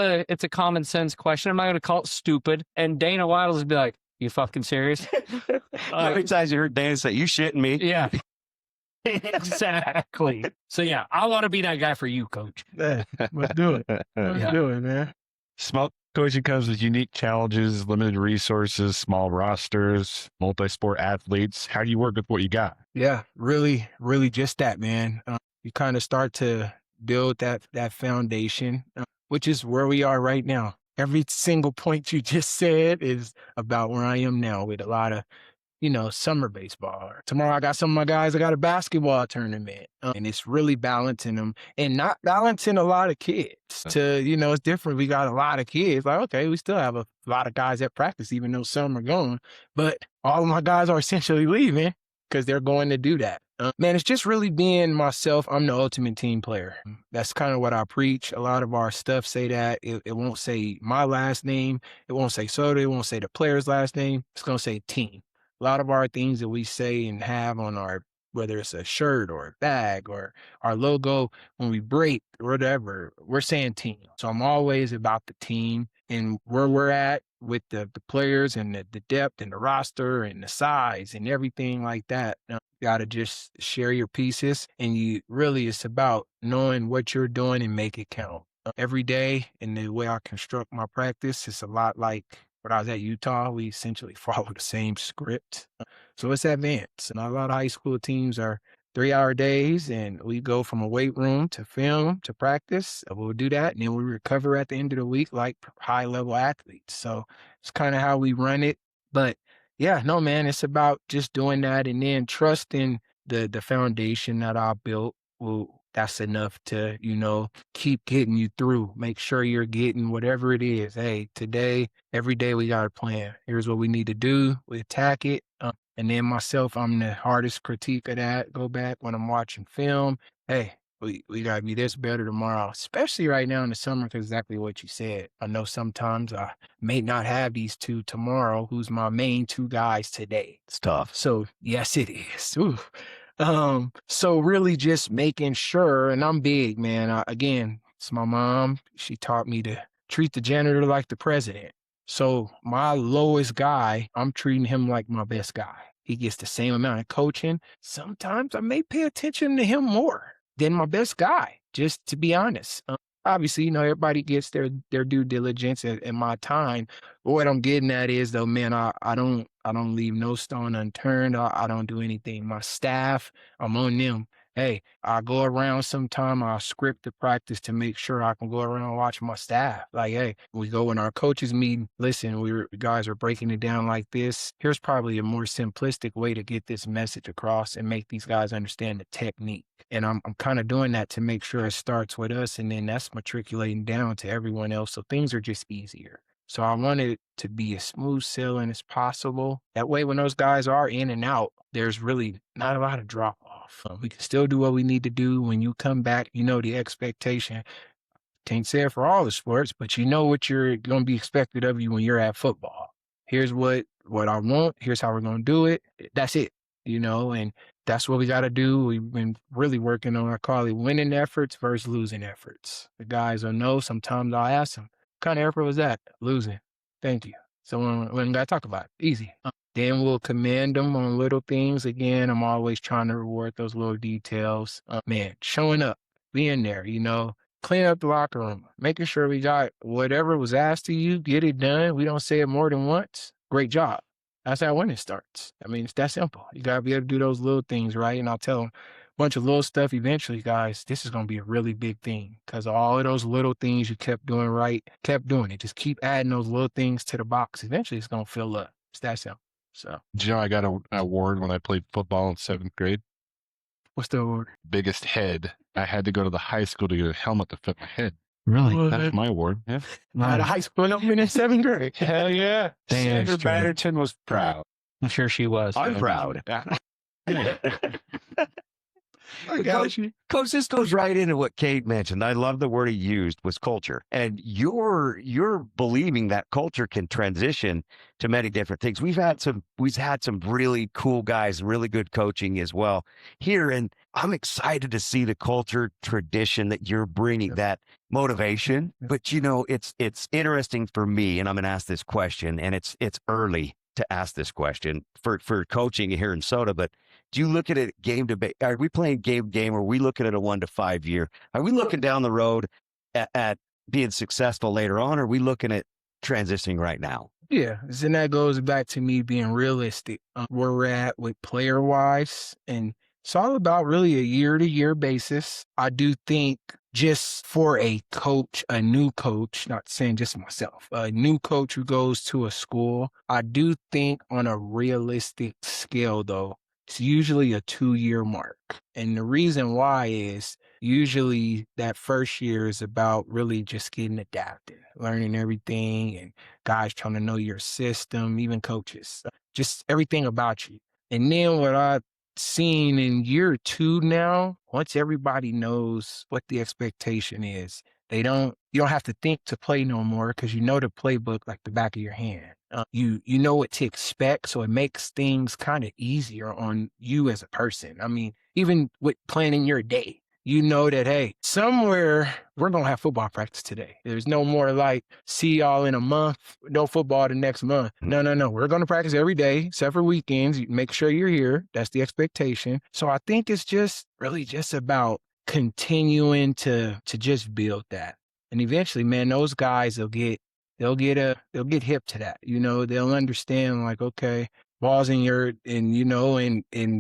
a common sense question. I'm not going to call it stupid. And Dana White will just be like, "You fucking serious?" How many times you heard Dan say, "You shitting me"? Yeah. Exactly. So yeah, I want to be that guy for you, coach. Yeah, let's do it. Let's do it, man. Small coaching comes with unique challenges, limited resources, small rosters, multi-sport athletes. How do you work with what you got? Yeah, really, really just that, man. You kind of start to build that foundation, which is where we are right now. Every single point you just said is about where I am now with a lot of, summer baseball. Tomorrow I got some of my guys, I got a basketball tournament. And it's really balancing them and not balancing a lot of kids to, it's different. We got a lot of kids. Like, okay, we still have a lot of guys at practice, even though some are gone. But all of my guys are essentially leaving because they're going to do that. Man, it's just really being myself. I'm the ultimate team player. That's kind of what I preach. A lot of our stuff say that. It won't say my last name. It won't say Soda. It won't say the player's last name. It's going to say team. A lot of our things that we say and have on our, whether it's a shirt or a bag or our logo, when we break or whatever, we're saying team. So I'm always about the team and where we're at with the players and the depth and the roster and the size and everything like that. You got to just share your pieces, and it's about knowing what you're doing and make it count. Every day, and the way I construct my practice, it's a lot like when I was at Utah. We essentially follow the same script. So it's advanced. And a lot of high school teams are 3-hour days, and we go from a weight room to film to practice. We'll do that, and then we recover at the end of the week like high-level athletes. So it's kind of how we run it. But yeah, no, man, it's about just doing that and then trusting the foundation that I built. Well, that's enough to, keep getting you through. Make sure you're getting whatever it is. Hey, today, every day we got a plan. Here's what we need to do. We attack it. And then myself, I'm the hardest critique of that. Go back when I'm watching film. Hey, we got to be this better tomorrow, especially right now in the summer, because exactly what you said. I know sometimes I may not have these two tomorrow, who's my main two guys today. It's tough. So yes, it is. Ooh. So really just making sure, and I'm big, man. Again, it's my mom. She taught me to treat the janitor like the president. So my lowest guy, I'm treating him like my best guy. He gets the same amount of coaching. Sometimes I may pay attention to him more than my best guy, just to be honest. Obviously, everybody gets their due diligence at my time. But what I'm getting at is, though, man, I don't leave no stone unturned. I don't do anything. My staff, I'm on them. Hey, I go around sometime. I'll script the practice to make sure I can go around and watch my staff. Like, hey, we go in our coaches meeting. Listen, we guys are breaking it down like this. Here's probably a more simplistic way to get this message across and make these guys understand the technique. And I'm kind of doing that to make sure it starts with us, and then that's matriculating down to everyone else. So things are just easier. So I want it to be as smooth sailing as possible. That way, when those guys are in and out, there's really not a lot of drop off. We can still do what we need to do. When you come back, the expectation. Can't say it for all the sports, but what you're going to be expected of you when you're at football. Here's what I want. Here's how we're going to do it. That's it, and that's what we got to do. We've been really working on, I call it winning efforts versus losing efforts. The guys will know. Sometimes I'll ask them, what kind of effort was that? Losing. Thank you. So when got to talk about it, easy. Then we'll commend them on little things. Again, I'm always trying to reward those little details. Man, showing up, being there, clean up the locker room, making sure we got whatever was asked of you, get it done. We don't say it more than once. Great job. That's how winning starts. I mean, it's that simple. You got to be able to do those little things, right? And I'll tell them a bunch of little stuff eventually, guys. This is going to be a really big thing because all of those little things you kept doing right, kept doing it. Just keep adding those little things to the box. Eventually, it's going to fill up. It's that simple. So Do you know I got an award when I played football in 7th grade? what's the award? Biggest head. I had to go to the high school to get a helmet to fit my head. Really? That's my award. Yeah. Out of high school, I'm in 7th grade. Hell yeah. Damn Sandra straight. Batterton was proud. I'm sure she was. I'm proud. I got you. Coach, this goes right into what Kate mentioned. I love the word he used was culture. And you're believing that culture can transition to many different things. We've had some really cool guys, really good coaching as well here. And I'm excited to see the culture tradition that you're bringing, that motivation. But it's interesting for me, and I'm going to ask this question, and it's early to ask this question for coaching here in Soda, but do you look at it game to game? Are we playing game? Or are we looking at a 1 to 5 year? Are we looking down the road at being successful later on? Or are we looking at transitioning right now? Yeah, and that goes back to me being realistic. Where we're at with player wise, and it's all about really a year-to-year basis. I do think just for a coach, a new coach, not saying just myself, a new coach who goes to a school, I do think on a realistic scale, though, it's usually a 2-year mark. And the reason why is usually that first year is about really just getting adapted, learning everything, and guys trying to know your system, even coaches, just everything about you. And then what I've seen in year 2 now, once everybody knows what the expectation is, you don't have to think to play no more because you know the playbook like the back of your hand. You know what to expect, so it makes things kind of easier on you as a person. I mean, even with planning your day, you know that, hey, somewhere we're going to have football practice today. There's no more like, see y'all in a month, no football the next month. No. We're going to practice every day, except for weekends. You make sure you're here. That's the expectation. So I think it's just really just about continuing to just build that. And eventually, man, those guys they'll get hip to that. They'll understand like, okay, balls in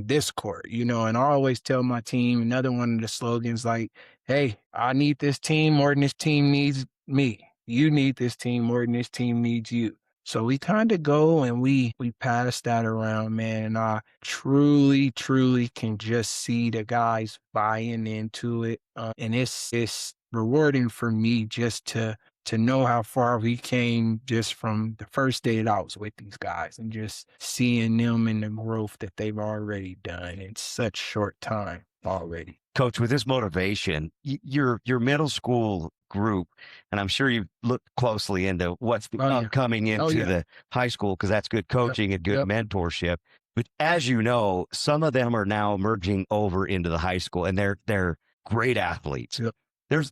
this court, and I always tell my team, another one of the slogans, like, hey, I need this team more than this team needs me. You need this team more than this team needs you. So we kind of go and we pass that around, man. And I truly, truly can just see the guys buying into it. And it's rewarding for me just to know how far we came just from the first day that I was with these guys and just seeing them and the growth that they've already done in such short time already. Coach, with this motivation, your middle school group, and I'm sure you've looked closely into what's coming into the high school, because that's good coaching and good mentorship. But as you know, some of them are now merging over into the high school, and they're great athletes. Yep.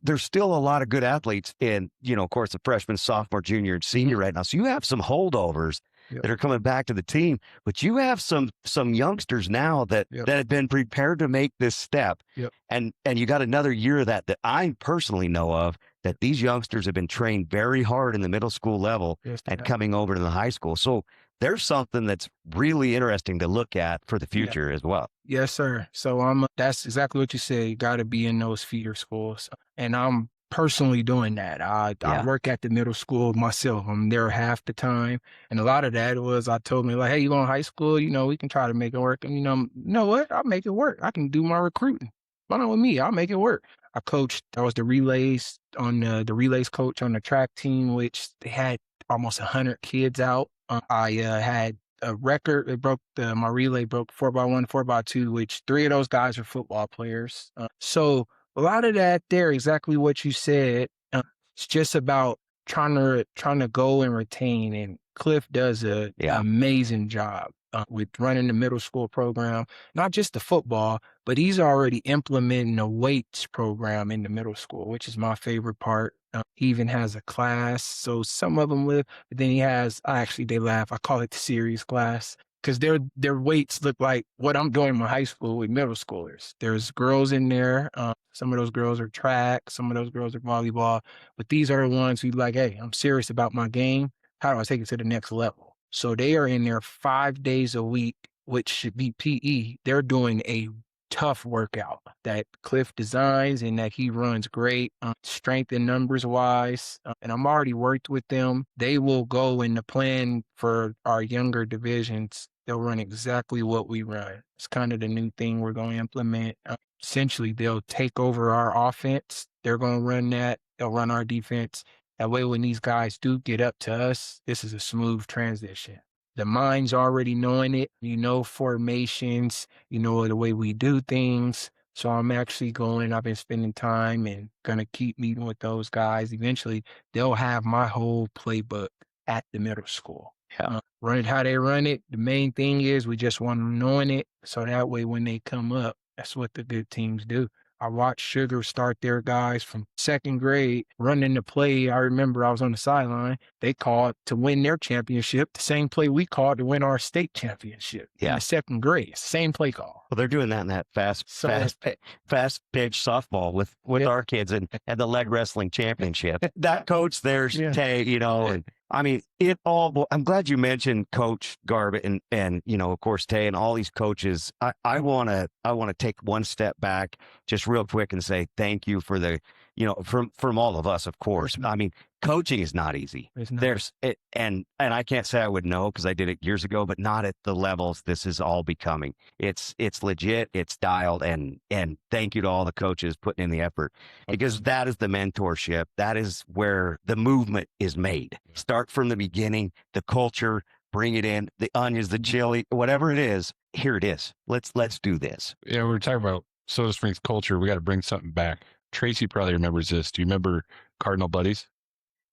There's still a lot of good athletes in, of course, the freshman, sophomore, junior, and senior right now. So you have some holdovers that are coming back to the team, but you have some youngsters now that have been prepared to make this step. Yep. And you got another year of that I personally know of, that these youngsters have been trained very hard in the middle school level and coming over to the high school. So there's something that's really interesting to look at for the future as well. Yes, sir. So that's exactly what you said. You got to be in those feeder schools. And I'm personally doing that. I work at the middle school myself. I'm there half the time. And a lot of that was, I told me like, hey, you going to high school? We can try to make it work. And you know what? I'll make it work. I can do my recruiting. Why not with me? I'll make it work. I was the relays coach on the track team, which they had almost 100 kids out. I had a record. My relay broke 4x1, 4x2, which 3 of those guys are football players. So a lot of that there, exactly what you said. It's just about trying to go and retain. And Cliff does an amazing job with running the middle school program, not just the football, but he's already implementing a weights program in the middle school, which is my favorite part. He even has a class. So some of them live, but then he has, they laugh. I call it the series class because their weights look like what I'm doing in my high school with middle schoolers. There's girls in there. Some of those girls are track. Some of those girls are volleyball. But these are the ones who like, hey, I'm serious about my game. How do I take it to the next level? So they are in there 5 days a week, which should be PE. They're doing a tough workout that Cliff designs and that he runs great, strength and numbers wise. And I'm already worked with them. They will go in the plan for our younger divisions. They'll run exactly what we run. It's kind of the new thing we're going to implement. Essentially, they'll take over our offense. They're going to run that. They'll run our defense. That way, when these guys do get up to us, this is a smooth transition. The mind's already knowing it. You know formations, you know the way we do things. So I'm actually I've been spending time and gonna keep meeting with those guys. Eventually, they'll have my whole playbook at the middle school. Run it how they run it. The main thing is we just want them knowing it. So that way when they come up, that's what the good teams do. I watched Sugar start their guys from second grade running the play. I remember I was on the sideline. They called to win their championship, the same play we called to win our state championship in the second grade. Same play call. Well, they're doing that in that fast pitch softball with our kids and the leg wrestling championship. That coach there's Tay, and I mean, I'm glad you mentioned Coach Garbutt and of course, Tay and all these coaches. I want to take one step back just real quick and say thank you for from all of us, of course. I mean, coaching is not easy. And I can't say I would know because I did it years ago, but not at the levels this is all becoming. It's legit, it's dialed, and thank you to all the coaches putting in the effort because that is the mentorship. That is where the movement is made. Start from the beginning, the culture, bring it in, the onions, the chili, whatever it is. Here it is. Let's do this. Yeah, we were talking about Soda Springs culture. We got to bring something back. Tracy probably remembers this. Do you remember Cardinal Buddies?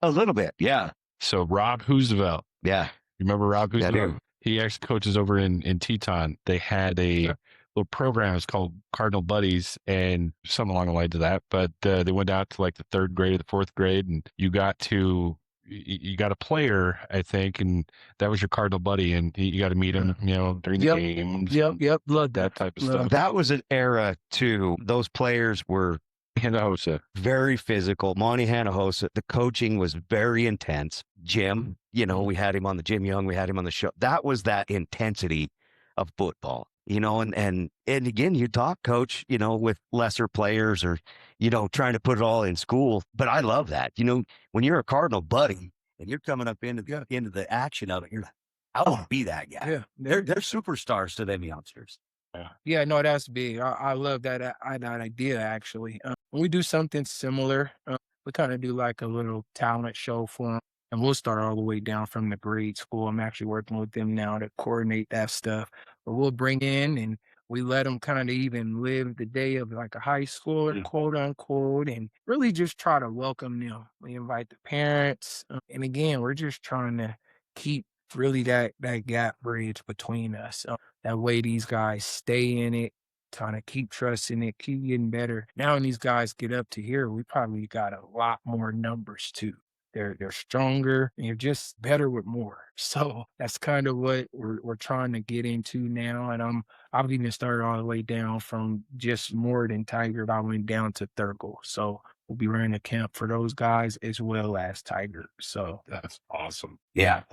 A little bit, yeah. So Rob Hoosevelt. Yeah. You remember Rob Hoosevelt? I do. He actually coaches over in Teton. They had a little program. It's called Cardinal Buddies and something along the lines of that. But they went out to like the third grade or the fourth grade, and you got a player, I think, and that was your Cardinal buddy, and you got to meet him, during the games. Yep. Love that type of stuff. That was an era too. Those players were Hinojosa. Very physical. Monty Hinojosa. The coaching was very intense. Jim, we had him on the Jim Young. We had him on the show. That was that intensity of football, and again, you talk, coach, with lesser players or, trying to put it all in school. But I love that. When you're a Cardinal buddy and you're coming up into the action of it, you're like, I want to be that guy. Yeah. They're superstars to them youngsters. Yeah, no, that's big. I love that idea, actually. We do something similar. We kind of do like a little talent show for them, and we'll start all the way down from the grade school. I'm actually working with them now to coordinate that stuff. But we'll bring in and we let them kind of even live the day of like a high schooler, quote unquote, and really just try to welcome them. We invite the parents. And again, we're just trying to keep really that gap bridge between us. That way these guys stay in it, trying to keep trusting it, keep getting better. Now when these guys get up to here, we probably got a lot more numbers too. They're stronger and you're just better with more. So that's kind of what we're trying to get into now. And I've even started all the way down from just more than Tiger. I went down to Thurgood. So we'll be running a camp for those guys as well as Tiger. So that's awesome. Yeah.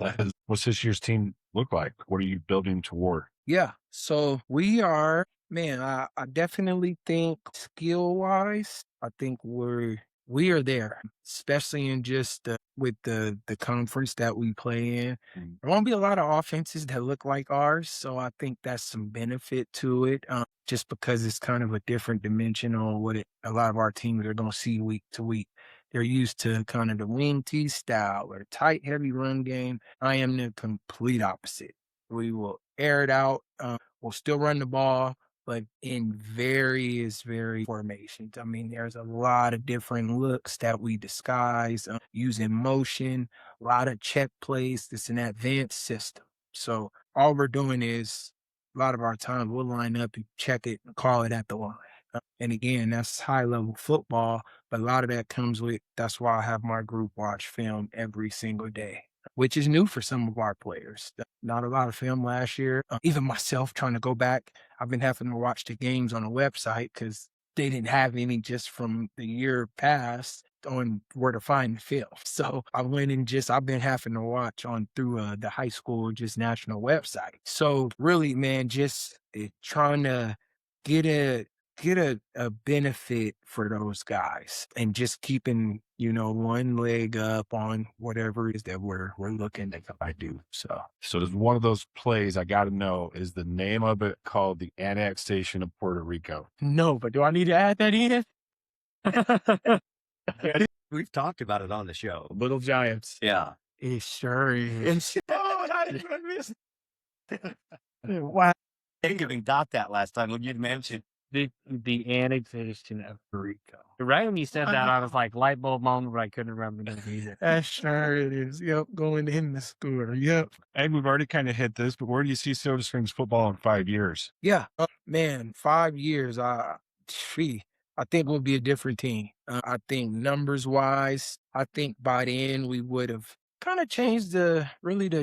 What's this year's team look like? What are you building toward? Yeah. So we are, man, I definitely think skill wise, I think we are there, especially in just with the conference that we play in. There won't be a lot of offenses that look like ours, so I think that's some benefit to it, just because it's kind of a different dimension on what a lot of our teams are going to see week to week. They're used to kind of the wing T style or tight, heavy run game. I am the complete opposite. We will air it out. We'll still run the ball, but in various formations. I mean, there's a lot of different looks that we disguise using motion, a lot of check plays. It's an advanced system. So all we're doing is a lot of our time we'll line up and check it and call it at the line. And again, that's high level football, but a lot of that comes with, that's why I have my group watch film every single day, which is new for some of our players. Not a lot of film last year. Even myself trying to go back, I've been having to watch the games on the website because they didn't have any just from the year past on where to find the film. So I went and I've been having to watch on through the high school, just national website. So really, man, just trying to get a benefit for those guys and just keeping, one leg up on whatever it is that we're looking to do. So So there's one of those plays I got to know is the name of it called the annexation of Puerto Rico. no, but do I need to add that in? We've talked about it on the show. Little Giants. Yeah. It sure is. Oh, how did I miss it? Wow. I didn't even got that last time when you mentioned. The annexation of Rico. Right when you said that, I was like, light bulb moment, but I couldn't remember the either. That sure it is. Yep, going in the score. Yep. And we've already kind of hit this, but where do you see Silver Springs football in 5 years? Yeah. Man, 5 years. I think we'll be a different team. I think numbers wise, I think by then we would have kind of changed the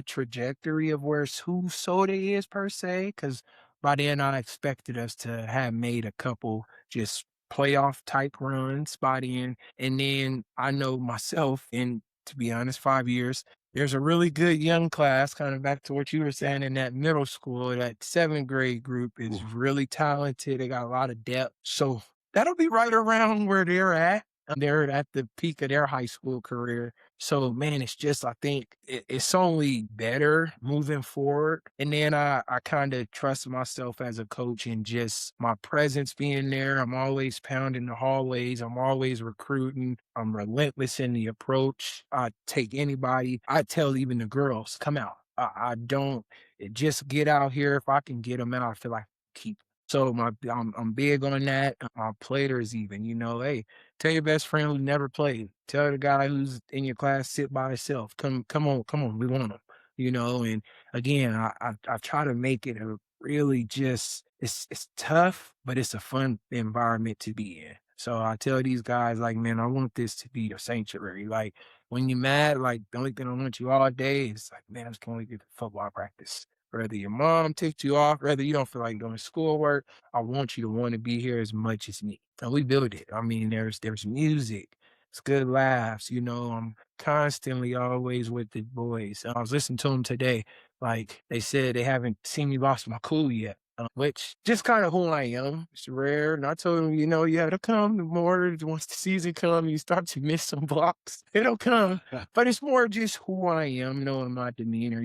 trajectory of where Who Soda is per se. Because by then I expected us to have made a couple just playoff type runs by then. And then I know myself, and to be honest, 5 years. There's a really good young class, kind of back to what you were saying in that middle school. That seventh grade group is really talented. They got a lot of depth. So that'll be right around where they're at. They're at the peak of their high school career. So, man, it's just, I think it's only better moving forward. And then I kind of trust myself as a coach and just my presence being there. I'm always pounding the hallways. I'm always recruiting. I'm relentless in the approach. I take anybody. I tell even the girls, come out. I don't just get out here. If I can get them out, I feel like I keep. So I'm big on that. My players even, hey, tell your best friend who never played. Tell the guy who's in your class sit by himself. Come on, we want him. And again, I try to make it a really just it's tough, but it's a fun environment to be in. So I tell these guys, like, man, I want this to be a sanctuary. Like when you're mad, like the only thing I want you all day is like, man, I just can't wait to get to football practice. Whether your mom takes you off, whether you don't feel like doing schoolwork, I want you to want to be here as much as me. And we build it. I mean, there's music, it's good laughs. I'm constantly always with the boys. I was listening to them today. Like they said, they haven't seen me lost my cool yet. Which just kind of who I am. It's rare. And I told them, it'll come. The more once the season comes, you start to miss some blocks. It'll come. But it's more just who I am, knowing my demeanor.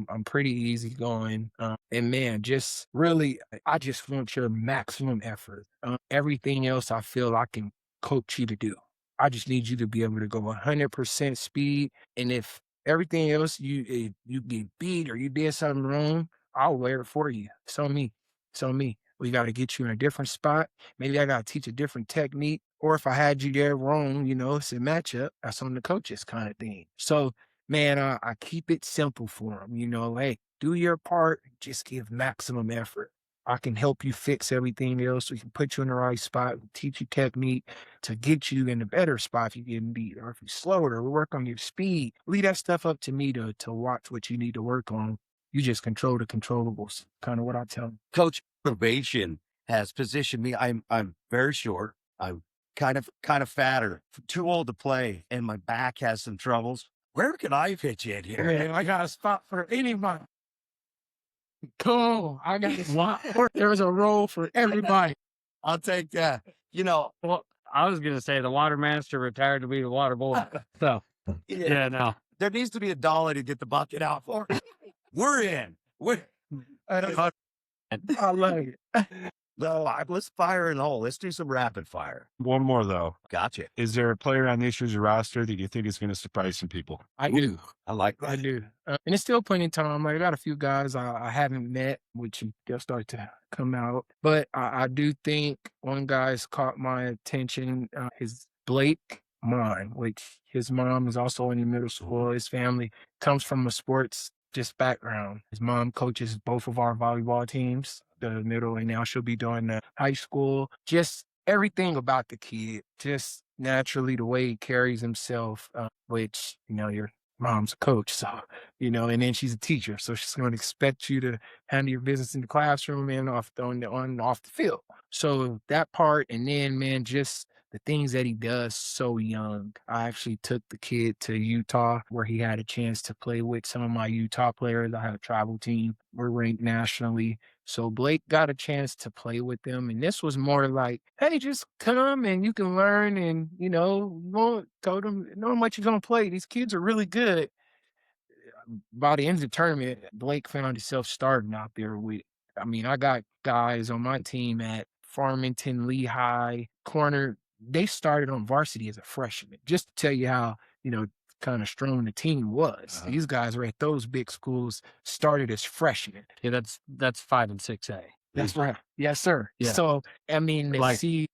I'm pretty easygoing. And man, just really, I just want your maximum effort. Everything else I feel I can coach you to do. I just need you to be able to go 100% speed. And if everything else you get beat or you did something wrong, I'll wear it for you. It's on me. It's on me. We got to get you in a different spot. Maybe I got to teach a different technique. Or if I had you there wrong, it's a matchup. That's on the coaches kind of thing. So, man, I keep it simple for them. Hey, do your part. Just give maximum effort. I can help you fix everything else. We can put you in the right spot, teach you technique to get you in a better spot if you're getting beat. Or if you're slower, we work on your speed. Leave that stuff up to me to watch what you need to work on. You just control the controllables, kind of what I tell them. Coach, probation has positioned me. I'm very short. I'm kind of fatter, too old to play, and my back has some troubles. Where can I pitch in here? Man, I got a spot for anybody. Cool. I got a spot. There's a role for everybody. I'll take that. Well, I was going to say the water master retired to be the water boy. So, yeah, no. There needs to be a dolly to get the bucket out for. We're in. I love it. No, let's fire in the hole. Let's do some rapid fire. One more, though. Gotcha. Is there a player on this year's roster that you think is going to surprise some people? I do. I like that. I do. And it's still plenty of time. Like, I got a few guys I haven't met, which they'll start to come out. But I do think one guy's caught my attention. Is Blake Mine, which his mom is also in the middle school. His family comes from a sports just background. His mom coaches both of our volleyball teams, the middle, and now she'll be doing the high school. Just everything about the kid, just naturally the way he carries himself, which, your mom's a coach. So, and then she's a teacher. So she's going to expect you to handle your business in the classroom and off the field. So that part, and then, man, just the things that he does so young. I actually took the kid to Utah where he had a chance to play with some of my Utah players. I have a travel team. We're ranked nationally. So Blake got a chance to play with them, and this was more like, "Hey, just come and you can learn, and you won't told them know how much you're gonna play. These kids are really good." By the end of the tournament, Blake found himself starting out there with. I mean, I got guys on my team at Farmington, Lehigh, Corner. They started on varsity as a freshman, just to tell you how kind of strong the team was. These guys were at those big schools, started as freshmen. Yeah, that's 5 and 6A. That's right. Yes, sir. Yeah. So I mean, to Like see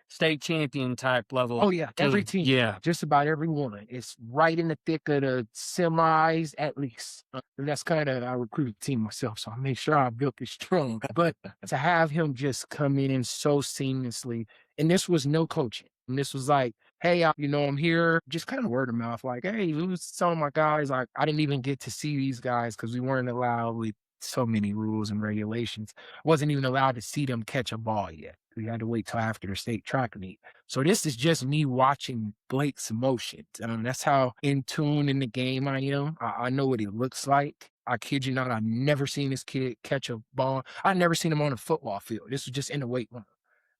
state champion type level. Oh yeah, every team. team. Yeah. Just about every one. It's right in the thick of the semis at least. And that's kind of I recruited the team myself, so I made sure I built it strong. But to have him just come in so seamlessly, and this was no coaching. And this was like, hey, I'm here, just kind of word of mouth, like, hey, who's some of my guys? Like, I didn't even get to see these guys because we weren't allowed with so many rules and regulations. Wasn't even allowed to see them catch a ball yet. We had to wait till after the state track meet. So this is just me watching Blake's emotions. That's how in tune in the game I am. I know what he looks like. I kid you not, I've never seen this kid catch a ball. I've never seen him on a football field. This was just in the weight room.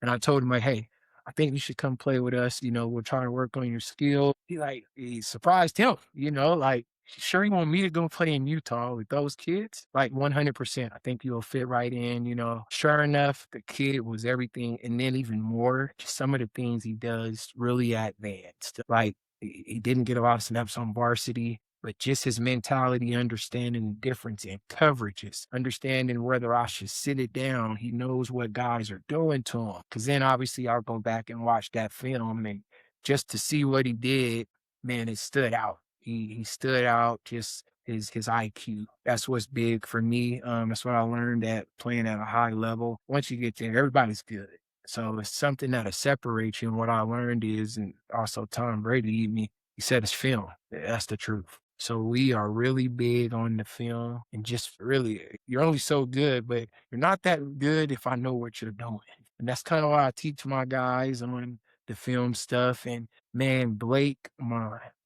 And I told him, like, hey, I think you should come play with us. We're trying to work on your skill. He surprised him, like, sure you want me to go play in Utah with those kids? Like 100%. I think you'll fit right in, Sure enough, the kid was everything. And then even more, just some of the things he does really advanced. Like he didn't get a lot of snaps on varsity, but just his mentality, understanding the difference in coverages, understanding whether I should sit it down. He knows what guys are doing to him. Because then obviously I'll go back and watch that film, and just to see what he did, man, it stood out. He stood out, just his IQ. That's what's big for me. That's what I learned at playing at a high level. Once you get there, everybody's good. So it's something that'll separate you. And what I learned is, and also Tom Brady, he said it's film. That's the truth. So we are really big on the film, and just really, you're only so good, but you're not that good if I know what you're doing. And that's kind of why I teach my guys on the film stuff. And man, Blake,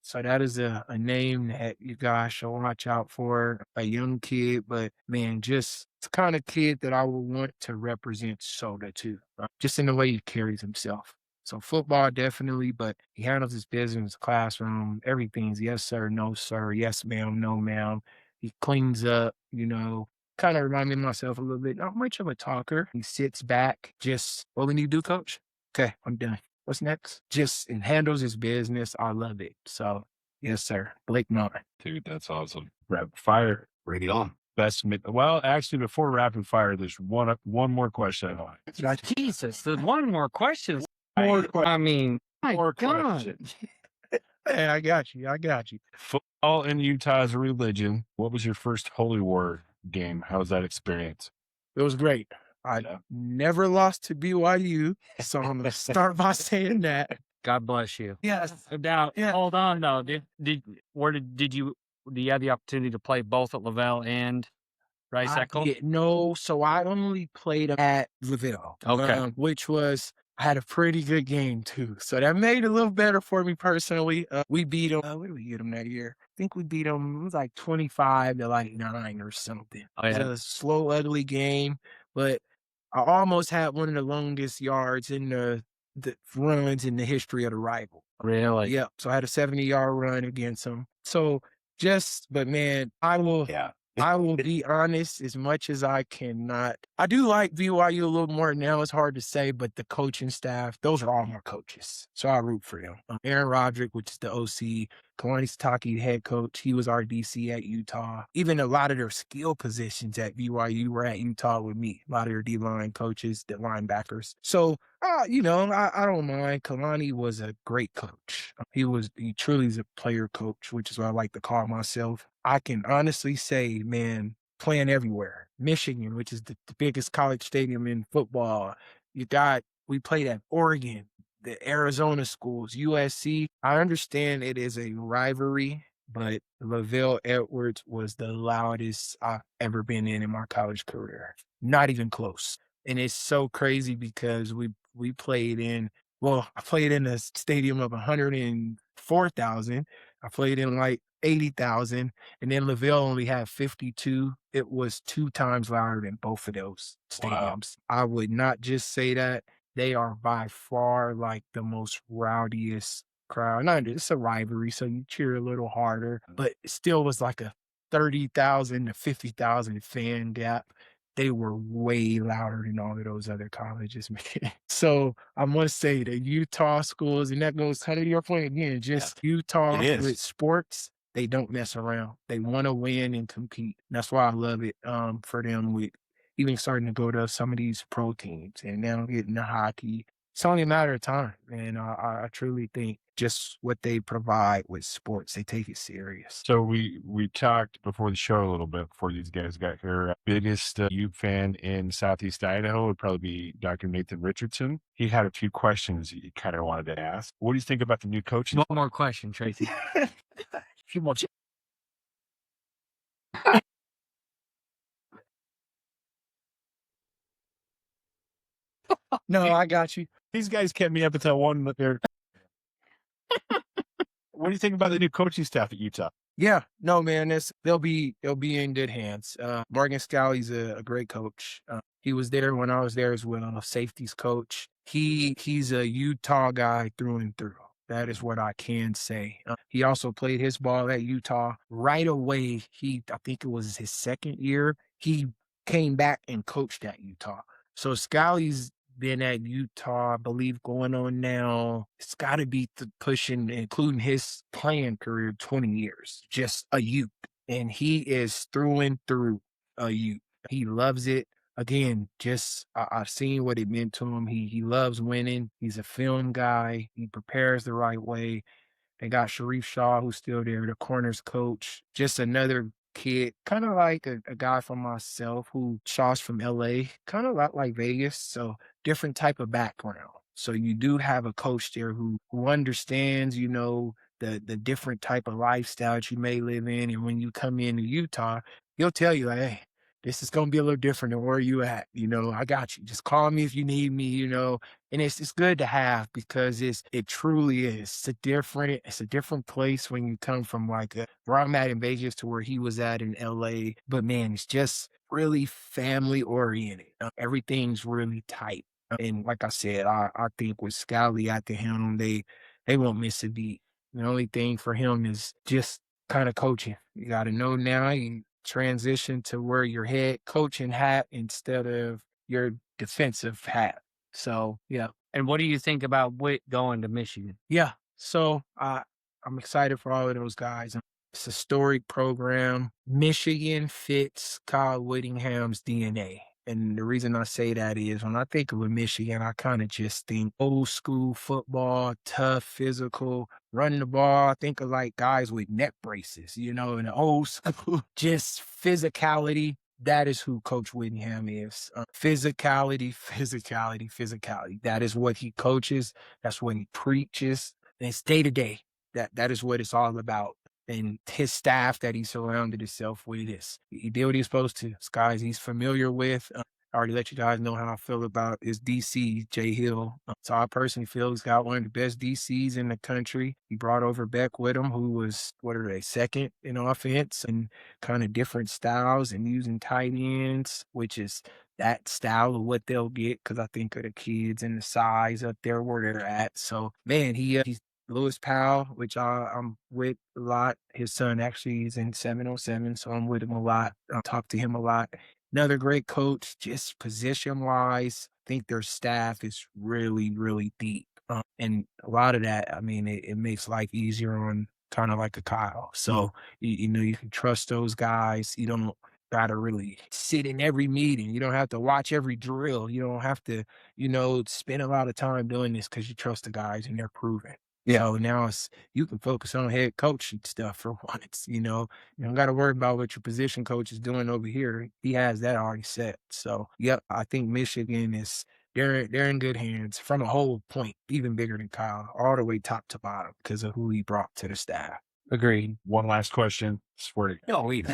so that is a name that you guys should watch out for. A young kid, but man, just the kind of kid that I would want to represent Soda too, just in the way he carries himself. So football definitely, but he handles his business, classroom, everything's yes sir, no sir, yes ma'am, no ma'am. He cleans up, kind of remind me of myself a little bit. Not much of a talker. He sits back, just what we need to do, coach. Okay, I'm done. What's next? Just and handles his business. I love it. So yes, sir. Blake Nine. Dude, that's awesome. Rapid fire. Bring it on. Well, actually, before rapid fire, there's one more question. Jesus, there's one more question. More question. I mean, my More God. question. Hey, I got you. Football in Utah is a religion. What was your first Holy War game? How was that experience? It was great. I never lost to BYU, so I'm gonna start by saying that. God bless you. Yes. Now, Yeah. hold on though. Do you have the opportunity to play both at Lavelle and Rice Echo? No, so I only played at Lavelle. Okay. Which was I had a pretty good game too, so that made it a little better for me personally. We beat them. What did we get them that year? I think we beat them. It was like 25-9 or something. Oh, yeah. It was a slow, ugly game, but I almost had one of the longest yards in the runs in the history of the rival. Really? Yep. So I had a 70-yard run against them. So but man, I will be honest as much as I cannot. I do like BYU a little more now. It's hard to say, but the coaching staff, those are all my coaches. So I root for them. Aaron Roderick, which is the OC, Kalani Sitake, head coach. He was our DC at Utah. Even a lot of their skill positions at BYU were at Utah with me. A lot of their D-line coaches, the linebackers. So, I don't mind. Kalani was a great coach. He truly is a player coach, which is what I like to call myself. I can honestly say, man, playing everywhere. Michigan, which is the biggest college stadium in football. We played at Oregon, the Arizona schools, USC. I understand it is a rivalry, but Lavelle Edwards was the loudest I've ever been in my college career. Not even close. And it's so crazy because we played I played in a stadium of 104,000. I played in like 80,000, and then LaVelle only had 52. It was 2 times louder than both of those Wow. stadiums. I would not just say that. They are by far, like, the most rowdiest crowd. Not it's a rivalry, so you cheer a little harder, but it still was like a 30,000 to 50,000 fan gap. They were way louder than all of those other colleges, man. So I must say the Utah schools, and that goes kind of to your point again, just Utah It is. with sports, they don't mess around. They want to win and compete. That's why I love it for them with even starting to go to some of these pro teams and now getting the hockey. It's only a matter of time. And I truly think just what they provide with sports, they take it serious. So we talked before the show a little bit before these guys got here. Biggest Ute fan in Southeast Idaho would probably be Dr. Nathan Richardson. He had a few questions he kind of wanted to ask. What do you think about the new coaching? One more question, Tracy. Few more ch- No, I got you. These guys kept me up until one, but they're. What do you think about the new coaching staff at Utah? Yeah, no, man, they'll be in good hands. Morgan Scalley's a great coach. He was there when I was there as well, a safeties coach. He's a Utah guy through and through. That is what I can say. He also played his ball at Utah right away. I think it was his second year. He came back and coached at Utah. So Scalley's been at Utah, I believe, going on now. It's got to be pushing, including his playing career, 20 years. Just a Ute, and he is through and through a Ute. He loves it. Again, just I've seen what it meant to him. He loves winning. He's a film guy. He prepares the right way. They got Sharif Shaw, who's still there, the corners coach. Just another kid, kind of like a guy from myself who Shaw's from LA, kind of like Vegas. So different type of background. So you do have a coach there who understands, the different type of lifestyle that you may live in. And when you come into Utah, he'll tell you, like, hey, this is gonna be a little different than where you at. I got you. Just call me if you need me, and it's good to have because it truly is. It's a different place when you come from like where I'm at in Vegas to where he was at in LA. But man, it's just really family oriented. Everything's really tight. And like I said, I think with Scally at the helm, they won't miss a beat. The only thing for him is just kind of coaching. You got to know now and transition to where your head coaching hat instead of your defensive hat. So yeah, And what do you think about Witt going to Michigan? yeah. So I'm excited for all of those guys. It's a storied program. Michigan fits Kyle Whittingham's DNA. And the reason I say that is when I think of a Michigan, I kind of just think old school football, tough, physical, running the ball. I think of like guys with neck braces, in the old school, just physicality. That is who Coach Whittingham is. Physicality, physicality, physicality. That is what he coaches. That's what he preaches. And it's day to day. That is what it's all about. And his staff that he surrounded himself with is he did what he's supposed to. It's guys he's familiar with. I already let you guys know how I feel about his DC, Jay Hill. So I personally feel he's got one of the best DCs in the country. He brought over Beck with him, who was, what are they, second in offense and kind of different styles and using tight ends, which is that style of what they'll get because I think of the kids and the size up there where they're at. So, man, he's Lewis Powell, which I'm with a lot. His son actually is in 707, so I'm with him a lot. I talk to him a lot. Another great coach, just position-wise. I think their staff is really, really deep. And a lot of that, I mean, it makes life easier on kind of like a Kyle. So, you can trust those guys. You don't got to really sit in every meeting. You don't have to watch every drill. You don't have to, spend a lot of time doing this because you trust the guys and they're proven. So now you can focus on head coaching stuff for once, you don't got to worry about what your position coach is doing over here. He has that already set. So, yep, I think Michigan they're in good hands from a whole point, even bigger than Kyle, all the way top to bottom because of who he brought to the staff. Agreed. One last question. No, we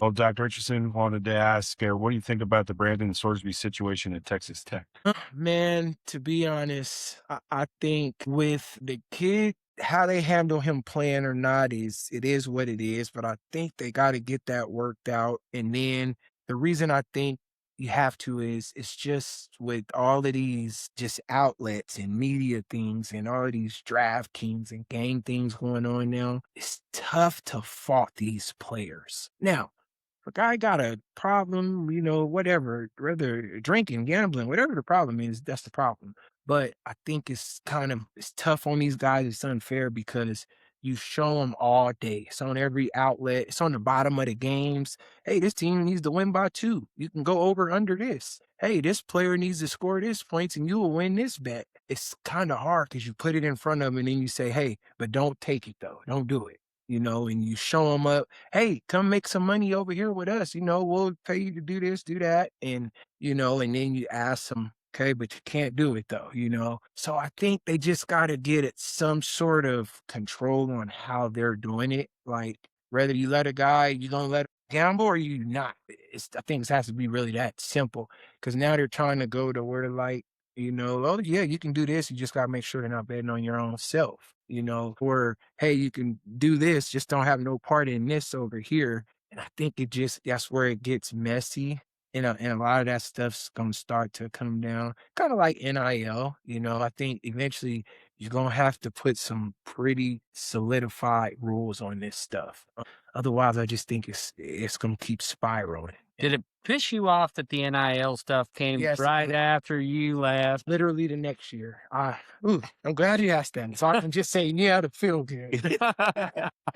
Well, Dr. Richardson wanted to ask, what do you think about the Brandon Sorsby situation at Texas Tech? Man, to be honest, I think with the kid how they handle him playing or not is it is what it is, but I think they gotta get that worked out, and then the reason I think you have to is it's just with all of these just outlets and media things and all of these DraftKings and game things going on now, it's tough to fault these players. Now, if a guy got a problem, whatever, whether drinking, gambling, whatever the problem is, that's the problem. But I think it's tough on these guys. It's unfair because you show them all day. It's on every outlet. It's on the bottom of the games. Hey, this team needs to win by 2. You can go over under this. Hey, this player needs to score this points and you will win this bet. It's kind of hard because you put it in front of them and then you say, hey, but don't take it though. Don't do it. And you show them up, hey, come make some money over here with us. We'll pay you to do this, do that. And then you ask them, okay, but you can't do it though. So I think they just got to get it some sort of control on how they're doing it. Like, whether you let a guy, you don't let him gamble or you not. I think it has to be really that simple because now they're trying to go to where like, oh yeah, you can do this. You just got to make sure they're not betting on your own self, or hey, you can do this, just don't have no part in this over here. And I think that's where it gets messy. And a lot of that stuff's going to start to come down, kind of like NIL. I think eventually you're going to have to put some pretty solidified rules on this stuff. Otherwise, I just think it's going to keep spiraling. Did it piss you off that the NIL stuff came Yes, right after you left? literally the next year. I'm glad you asked that. So I can just say, yeah, to feel good.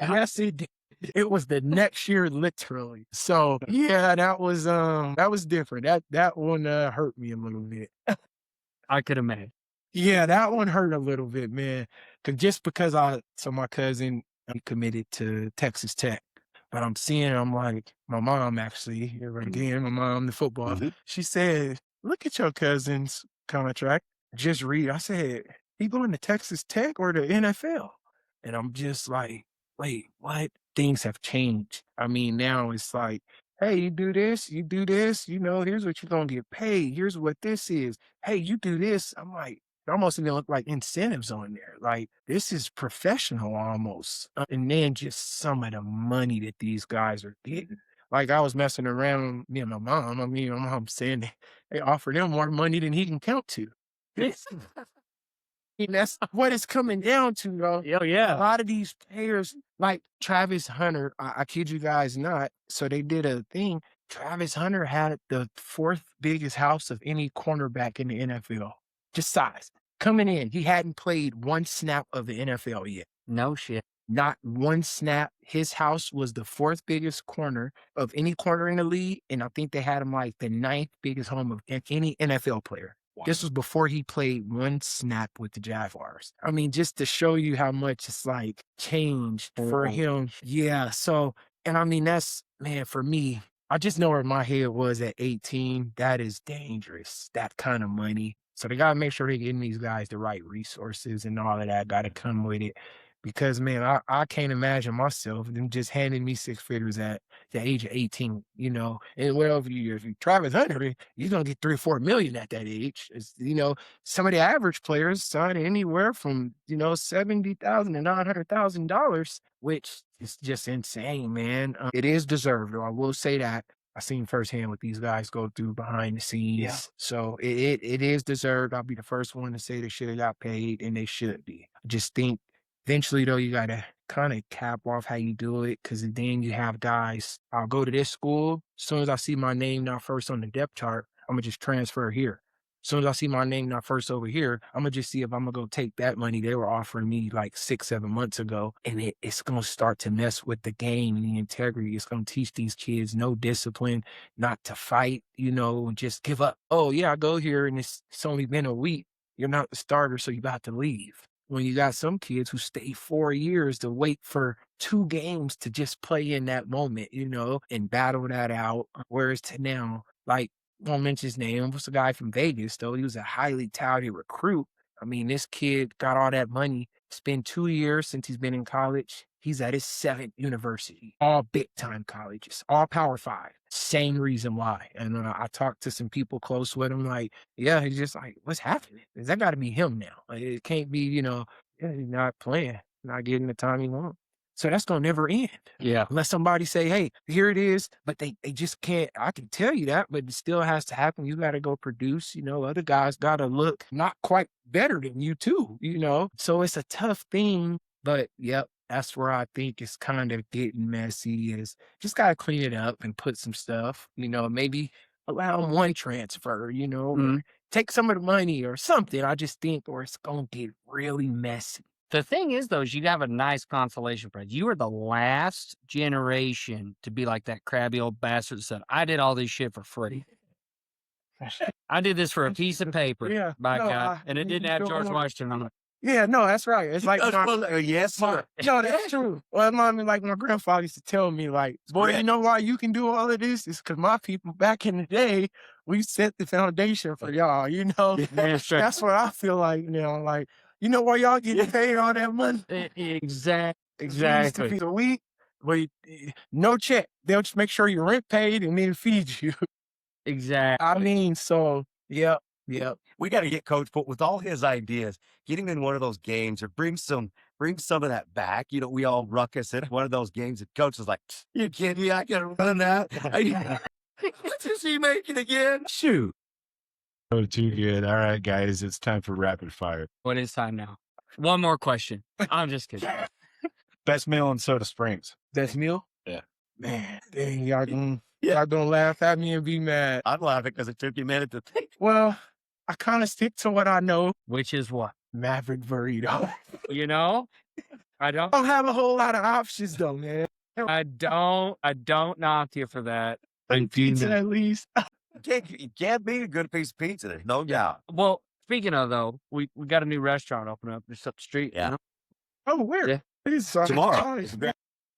Yes, it did. It was the next year, literally. So yeah, that was different. That one hurt me a little bit. I could imagine. Yeah, that one hurt a little bit, man. Because my cousin he committed to Texas Tech, but I'm like, my mom actually, here again, my mom, the football, she said, look at your cousin's contract. Just read. I said, he going to Texas Tech or the NFL? And I'm just like, wait, what? Things have changed. I mean, now it's like, hey, you do this, here's what you're going to get paid. Here's what this is. Hey, you do this. I'm like, it almost even look like incentives on there. Like, this is professional almost. And then just some of the money that these guys are getting. Like, I was messing around, me and my mom. I mean, my mom saying they offer them more money than he can count to. And that's what it's coming down to, though. Oh, yeah. A lot of these players, like Travis Hunter, I kid you guys not. So they did a thing. Travis Hunter had the 4th biggest house of any cornerback in the NFL. Just size. Coming in, he hadn't played one snap of the NFL yet. No shit. Not one snap. His house was the 4th biggest corner of any corner in the league. And I think they had him like the 9th biggest home of any NFL player. This was before he played one snap with the Jaguars. I mean, just to show you how much it's like changed for him. Yeah. So, and I mean, man, for me, I just know where my head was at 18. That is dangerous, that kind of money. So they got to make sure they're getting these guys the right resources and all of that got to come with it. Because, man, I can't imagine myself them just handing me 6 figures at the age of 18, And well, if you Travis Hunter, you're gonna get 3 or 4 million at that age. Some of the average players sign anywhere from $70,000 to $900,000, which is just insane, man. It is deserved, though. I will say that. I seen firsthand what these guys go through behind the scenes. Yeah. So it is deserved. I'll be the first one to say they should have got paid, and they should be. I just think eventually, though, you gotta kind of cap off how you do it, because then you have guys, I'll go to this school. As soon as I see my name not first on the depth chart, I'm gonna just transfer here. As soon as I see my name not first over here, I'm gonna just see if I'm gonna go take that money they were offering me like 6, 7 months ago. And it's gonna start to mess with the game and the integrity. It's gonna teach these kids no discipline, not to fight, and just give up. Oh yeah, I go here and it's only been a week. You're not the starter, so you about to leave. When you got some kids who stay 4 years to wait for 2 games to just play in that moment, and battle that out. Whereas to now, like, won't mention his name, was a guy from Vegas, though. He was a highly touted recruit. I mean, this kid got all that money. It's been 2 years since he's been in college. He's at his 7th university, all big time colleges, all Power 5. Same reason why. And I talked to some people close with him, like, yeah, he's just like, what's happening? That got to be him now. Like, it can't be, yeah, he's not playing. not getting the time he wants. So that's gonna never end. Yeah. Unless somebody say, hey, here it is, but they just can't. I can tell you that, but it still has to happen. You gotta go produce, other guys gotta look not quite better than you too, So it's a tough thing, but yep, that's where I think it's kind of getting messy is just gotta clean it up and put some stuff, maybe allow them one transfer, or take some of the money or something. I just think, or it's gonna get really messy. The thing is, though, is you'd have a nice consolation prize. You were the last generation to be like that crabby old bastard that said, I did all this shit for free. I did this for a piece of paper, Yeah, by no, God, and it didn't have George Washington on it. Yeah, no, that's right. It's like yes, sir. no, that's true. Well, like my grandfather used to tell me, like, boy, you know why you can do all of this? It's because my people back in the day, we set the foundation for y'all, That's what I feel like now. Like, why y'all getting paid all that money? Exactly. A week, but no check. They'll just make sure your rent paid and then feed you. Exactly. I mean, so, yep. We got to get Coach Poole with all his ideas, get him in one of those games or bring some of that back. We all ruckus at one of those games and Coach is like, you kidding me? I can run that. Let's just see make it again. Shoot. Oh, too good. All right, guys, it's time for rapid fire. What is time now? One more question. I'm just kidding. Best meal in Soda Springs. Best meal? Yeah. Man, dang, y'all gonna laugh at me and be mad. I'm laughing because it took you a minute to think. Well, I kind of stick to what I know. Which is what? Maverick burrito. I don't have a whole lot of options though, man. I don't knock you for that. Pizza at least. You can't beat a good piece of pizza. There's no doubt. Well, speaking of though, we got a new restaurant open up just up the street. Yeah. Oh, where? Yeah. It's Tomorrow. Nice.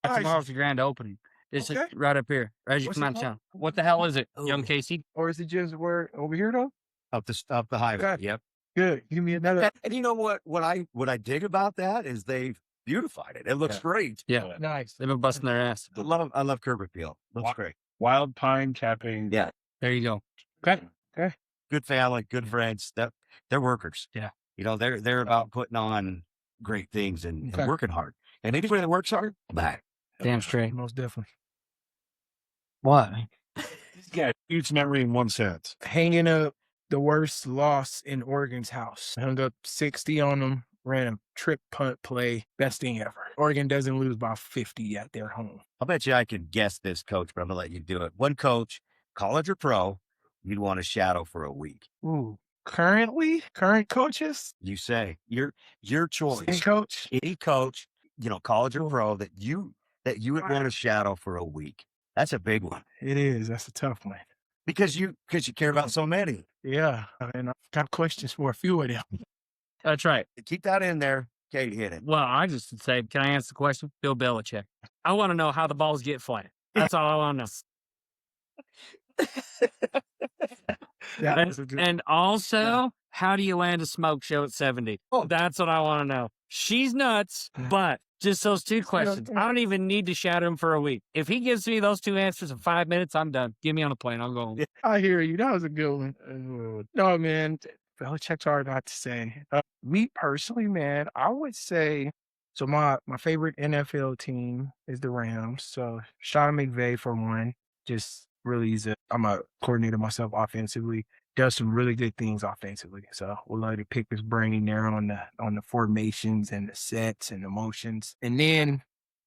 Tomorrow's the grand opening. It's Okay. right up here, right as you What's come it out of called? town. What the hell is it, Oh. young Casey? Or is it just where over here though? Up the highway. Okay. Yep. Good. Give me another. And you know what I dig about that is they've beautified it. It looks great. Yeah. Nice. They've been busting their ass. I love curb appeal. Looks great. Wild Pine Capping. Yeah. There you go. Okay. Good family, good friends. They're workers. Yeah. They're about putting on great things and Okay. working hard. And anybody that works hard, back. Damn straight. Most definitely. What? He's got huge memory in one sentence. Hanging up the worst loss in Oregon's house. Hung up 60 on them. Ran a trick punt play. Best thing ever. Oregon doesn't lose by 50 at their home. I'll bet you I could guess this, Coach, but I'm going to let you do it. One coach, college or pro, you'd want to shadow for a week. Ooh. Current coaches? You say your choice. Any coach? Any coach, college or pro that you would want to shadow for a week. That's a big one. It is. That's a tough one. Because you care about so many. Yeah. And I've got questions for a few of them. That's right. Keep that in there. Kate hit it. Well, I just would say, can I answer the question? Bill Belichick. I want to know how the balls get flat. That's all I want to know. Yeah, And also, how do you land a smoke show at 70? Oh. That's what I want to know. She's nuts, but just those two questions. I don't even need to shadow him for a week. If he gives me those two answers in 5 minutes, I'm done. Get me on a plane. I'll go home. I hear you. That was a good one. No, man. Belichick's hard not to say. Me personally, man, I would say, so my favorite NFL team is the Rams. So Sean McVay for one, just really I'm a coordinator myself offensively, does some really good things offensively. So we'll let it pick his brain there on the formations and the sets and the motions. And then,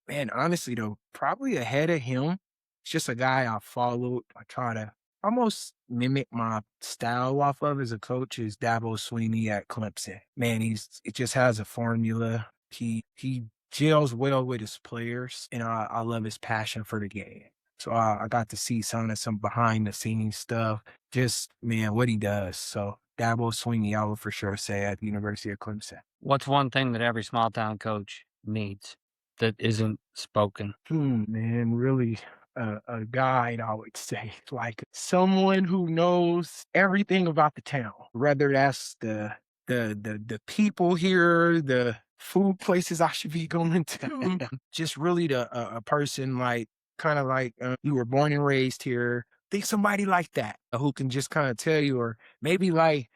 man, honestly though, probably ahead of him, it's just a guy I followed. I try to almost mimic my style off of as a coach is Dabo Sweeney at Clemson. Man, it just has a formula. He gels well with his players, and I love his passion for the game. So I got to see some behind the scenes stuff. Just, man, what he does. So Dabo Sweeney, I would for sure say at the University of Clemson. What's one thing that every small town coach needs that isn't spoken? Man, really a guide, I would say, like someone who knows everything about the town, whether that's the people here, the food places I should be going to, just really a person like, kind of like you were born and raised here. Think somebody like that who can just kind of tell you, or maybe like,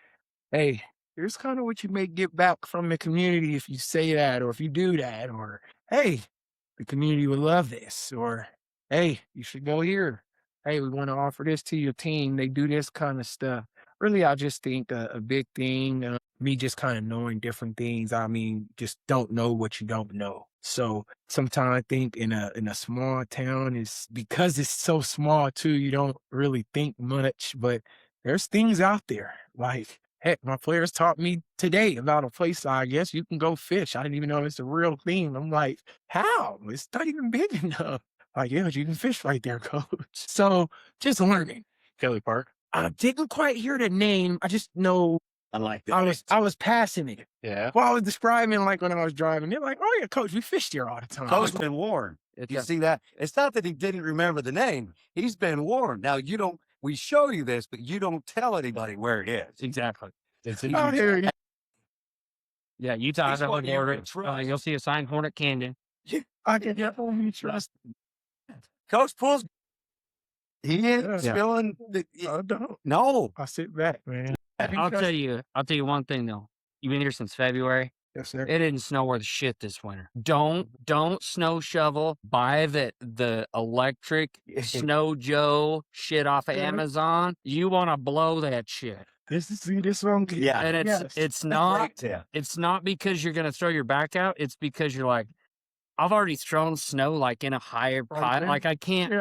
hey, here's kind of what you may get back from the community if you say that, or if you do that, or hey, the community would love this, or hey, you should go here. Hey, we want to offer this to your team. They do this kind of stuff. Really, I just think a big thing, me just kind of knowing different things. I mean, just don't know what you don't know. So sometimes I think in a small town is because it's so small too, you don't really think much, but there's things out there. Like, heck, my players taught me today about a place I guess you can go fish. I didn't even know it's a real thing. I'm like, how? It's not even big enough. Like, yeah, you can fish right there, coach. So just learning. Kelly Park. I didn't quite hear the name. I just know I like that. I was passing it. Yeah. Well, I was describing like when I was driving. They're like, "Oh yeah, coach, we fished here all the time." Coach's been warned. You see that? It's not that he didn't remember the name. He's been warned. Now you don't. We show you this, but you don't tell anybody where it is. Exactly. It's Oh, here you go. Yeah, Utah has He's a one you border. can trust. You'll see a sign, Hornet Canyon. I can definitely trust. Coach Poole's. He ain't Yeah. spilling. I don't. No. I sit back, man. I'll tell you one thing though. You've been here since February. Yes, sir. It didn't snow worth shit this winter. Don't snow shovel. Buy the electric Snow Joe shit off of Amazon. You want to blow that shit. This one. Yeah. And it's not Yeah. it's not because you're gonna throw your back out. It's because you're like, I've already thrown snow like in a higher pot. Okay. Like I can't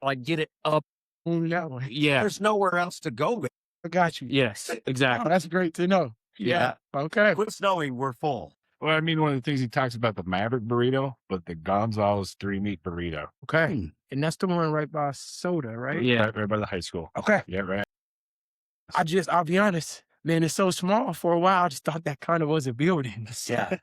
like get it up. That one. Yeah. There's nowhere else to go. I got you. Yes. Oh, Exactly. that's great to know. Yeah. Okay. Quit snowing. We're full. Well, I mean, one of the things he talks about the Maverick burrito, but the Gonzalez 3-meat burrito. Okay. And that's the one right by Soda, right? Yeah. Right by the high school. Okay. Yeah, right. I'll be honest, man, it's so small. For a while, I just thought that kind of was a building. Yeah.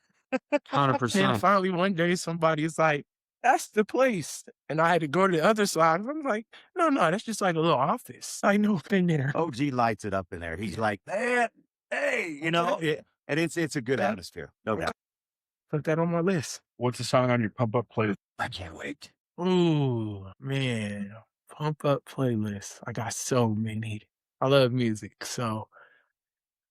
100%. And finally, one day, somebody's like, that's the place. And I had to go to the other side. I'm like, no, that's just like a little office. I know it's in there. OG lights it up in there. He's like, man, hey, you know, and it's a good atmosphere. No doubt. Put that on my list. What's the song on your pump up playlist? I can't wait. Ooh, man. Pump up playlist. I got so many. I love music. So,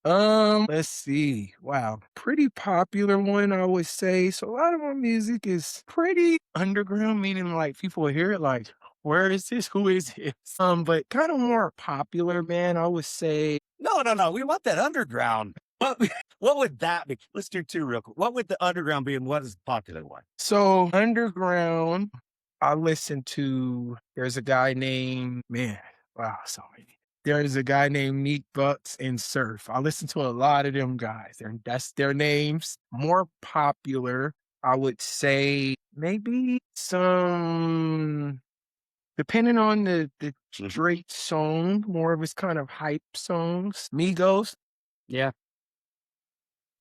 let's see. Wow. Pretty popular one, I would say. So a lot of my music is pretty underground, meaning like people will hear it like, where is this? Who is this? But kind of more popular, man, I would say. No. We want that underground. What would that be? Let's do two real quick. What would the underground be and what is the popular one? So underground, I listen to, there's a guy named, so many. There's a guy named Neat Bucks and Surf. I listen to a lot of them guys. That's their names. More popular, I would say maybe some, depending on the straight song, more of it's kind of hype songs. Migos, Yeah.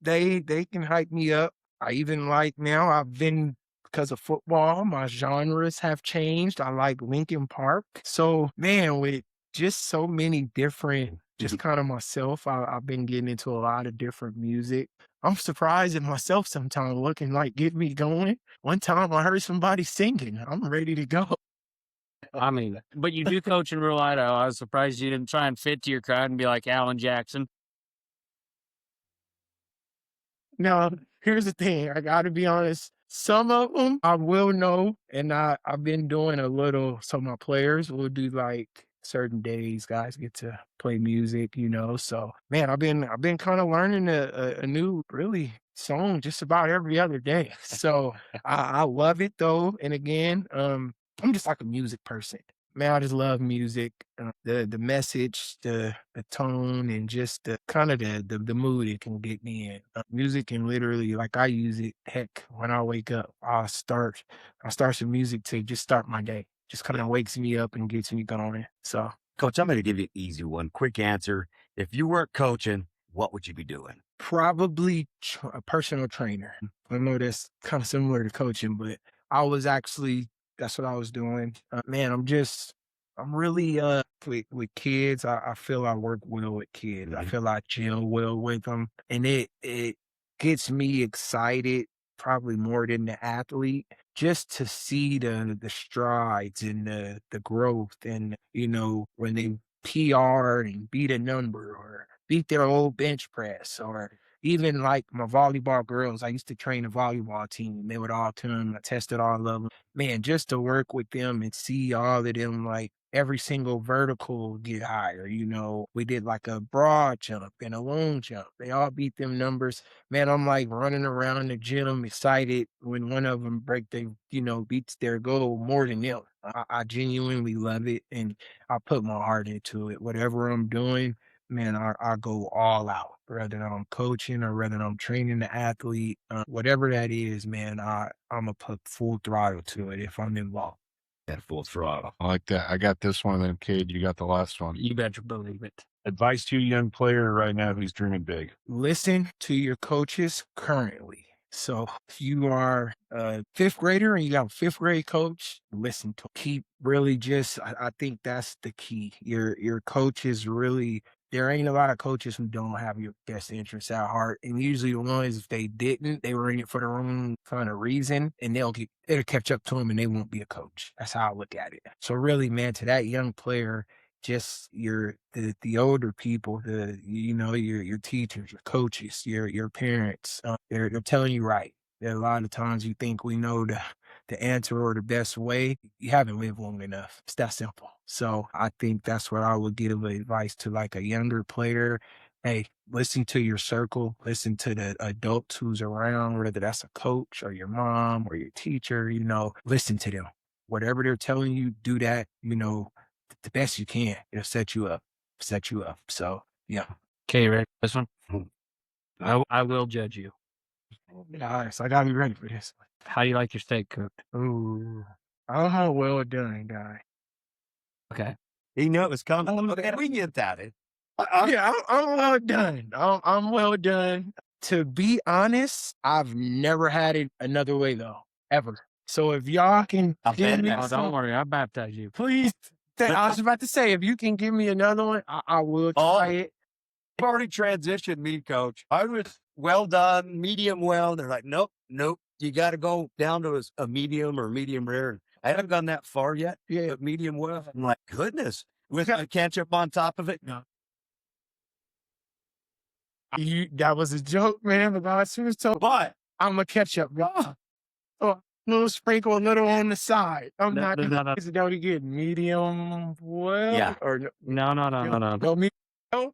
they can hype me up. I even like now, because of football, my genres have changed. I like Linkin Park. So, man, with just so many different, just kind of myself, I've been getting into a lot of different music. I'm surprised at myself sometimes looking like get me going. One time I heard somebody singing. I'm ready to go. I mean, but you do coach in real Idaho. I was surprised you didn't try and fit to your crowd and be like Alan Jackson. Now, here's the thing. I got to be honest. Some of them I will know, and I've been doing a little. So my players will do like certain days. Guys get to play music, So, man, I've been kind of learning a new really song just about every other day. So I love it though. And again, I'm just like a music person. Man, I just love music, the message, the tone, and just the kind of the mood it can get me in. Music can literally, like I use it. Heck, when I wake up, I'll start some music to just start my day. Just kind of wakes me up and gets me going. So, Coach, I'm going to give you an easy one. Quick answer. If you weren't coaching, what would you be doing? probably a personal trainer. I know that's kind of similar to coaching, but that's what I was doing. Man, I'm really, with kids. I feel I work well with kids. I Mhm. feel I gel well with them. And it gets me excited, probably more than the athlete, just to see the strides and the growth and, when they PR and beat a number or beat their old bench press, or even like my volleyball girls. I used to train a volleyball team. They would all turn. I tested all of them. Man, just to work with them and see all of them, like every single vertical get higher. We did like a broad jump and a long jump. They all beat them numbers. Man, I'm like running around the gym excited when one of them beats their goal more than them. I genuinely love it, and I put my heart into it. Whatever I'm doing, man, I go all out, whether I'm coaching or whether I'm training the athlete, whatever that is, man, I'm gonna put full throttle to it if I'm involved. At full throttle. I like that. I got this one, then, Cade. You got the last one. You better believe it. Advice to a young player right now who's dreaming big. Listen to your coaches currently. So if you are a fifth grader and you got a fifth grade coach, listen to 'em. Keep really I think that's the key. Your coaches really, there ain't a lot of coaches who don't have your best interests at heart. And usually the ones, if they didn't, they were in it for the wrong kind of reason, and it'll catch up to them and they won't be a coach. That's how I look at it. So really, man, to that young player, just the older people, your teachers, your coaches, your parents, they're telling you right. There are a lot of times you think we know the answer or the best way. You haven't lived long enough. It's that simple. So I think that's what I would give advice to like a younger player. Hey, listen to your circle, listen to the adults who's around, whether that's a coach or your mom or your teacher, listen to them. Whatever they're telling you, do that, the best you can. It'll set you up. So yeah. Okay, ready for this one? I will judge you. Nice. I gotta be ready for this. How do you like your steak cooked? Ooh. Oh, well done, guy. Okay. He knew it was coming. Look at we get that. Yeah, I'm well done. I'm well done. To be honest, I've never had it another way though, ever. So if y'all can give me don't worry, I'll baptize you. please. I was about to say, if you can give me another one, I will try it. I've already transitioned me, coach. I was well done, medium well. They're like, nope. You got to go down to a medium or medium rare. I haven't gone that far yet. Yeah. But medium well. I'm like, goodness, with a ketchup on top of it. No. That was a joke, man. But I'm a ketchup guy. Oh, little sprinkle, a little on the side. I'm No, not. no. Is it don't you get medium well? Yeah. Or No. no medium.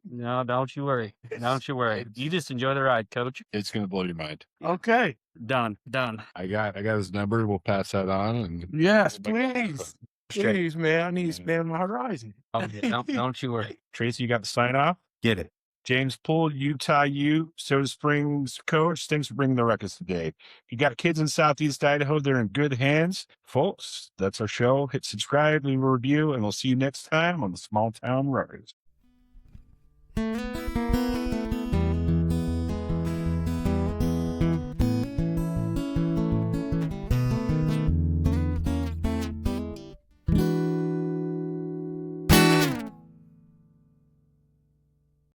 No, don't you worry. Don't you worry. You just enjoy the ride, coach. It's gonna blow your mind. Okay. Done. I got his number. We'll pass that on. And Yes, please. Please, man. I need to expand my horizon. Oh, yeah, don't you worry. Tracy, you got the sign off. Get it. James Poole, Utah U, Soda Springs coach. Thanks for bringing the records today. If you got kids in Southeast Idaho, they're in good hands. Folks, that's our show. Hit subscribe, leave a review, and we'll see you next time on the Small Town Ruckers.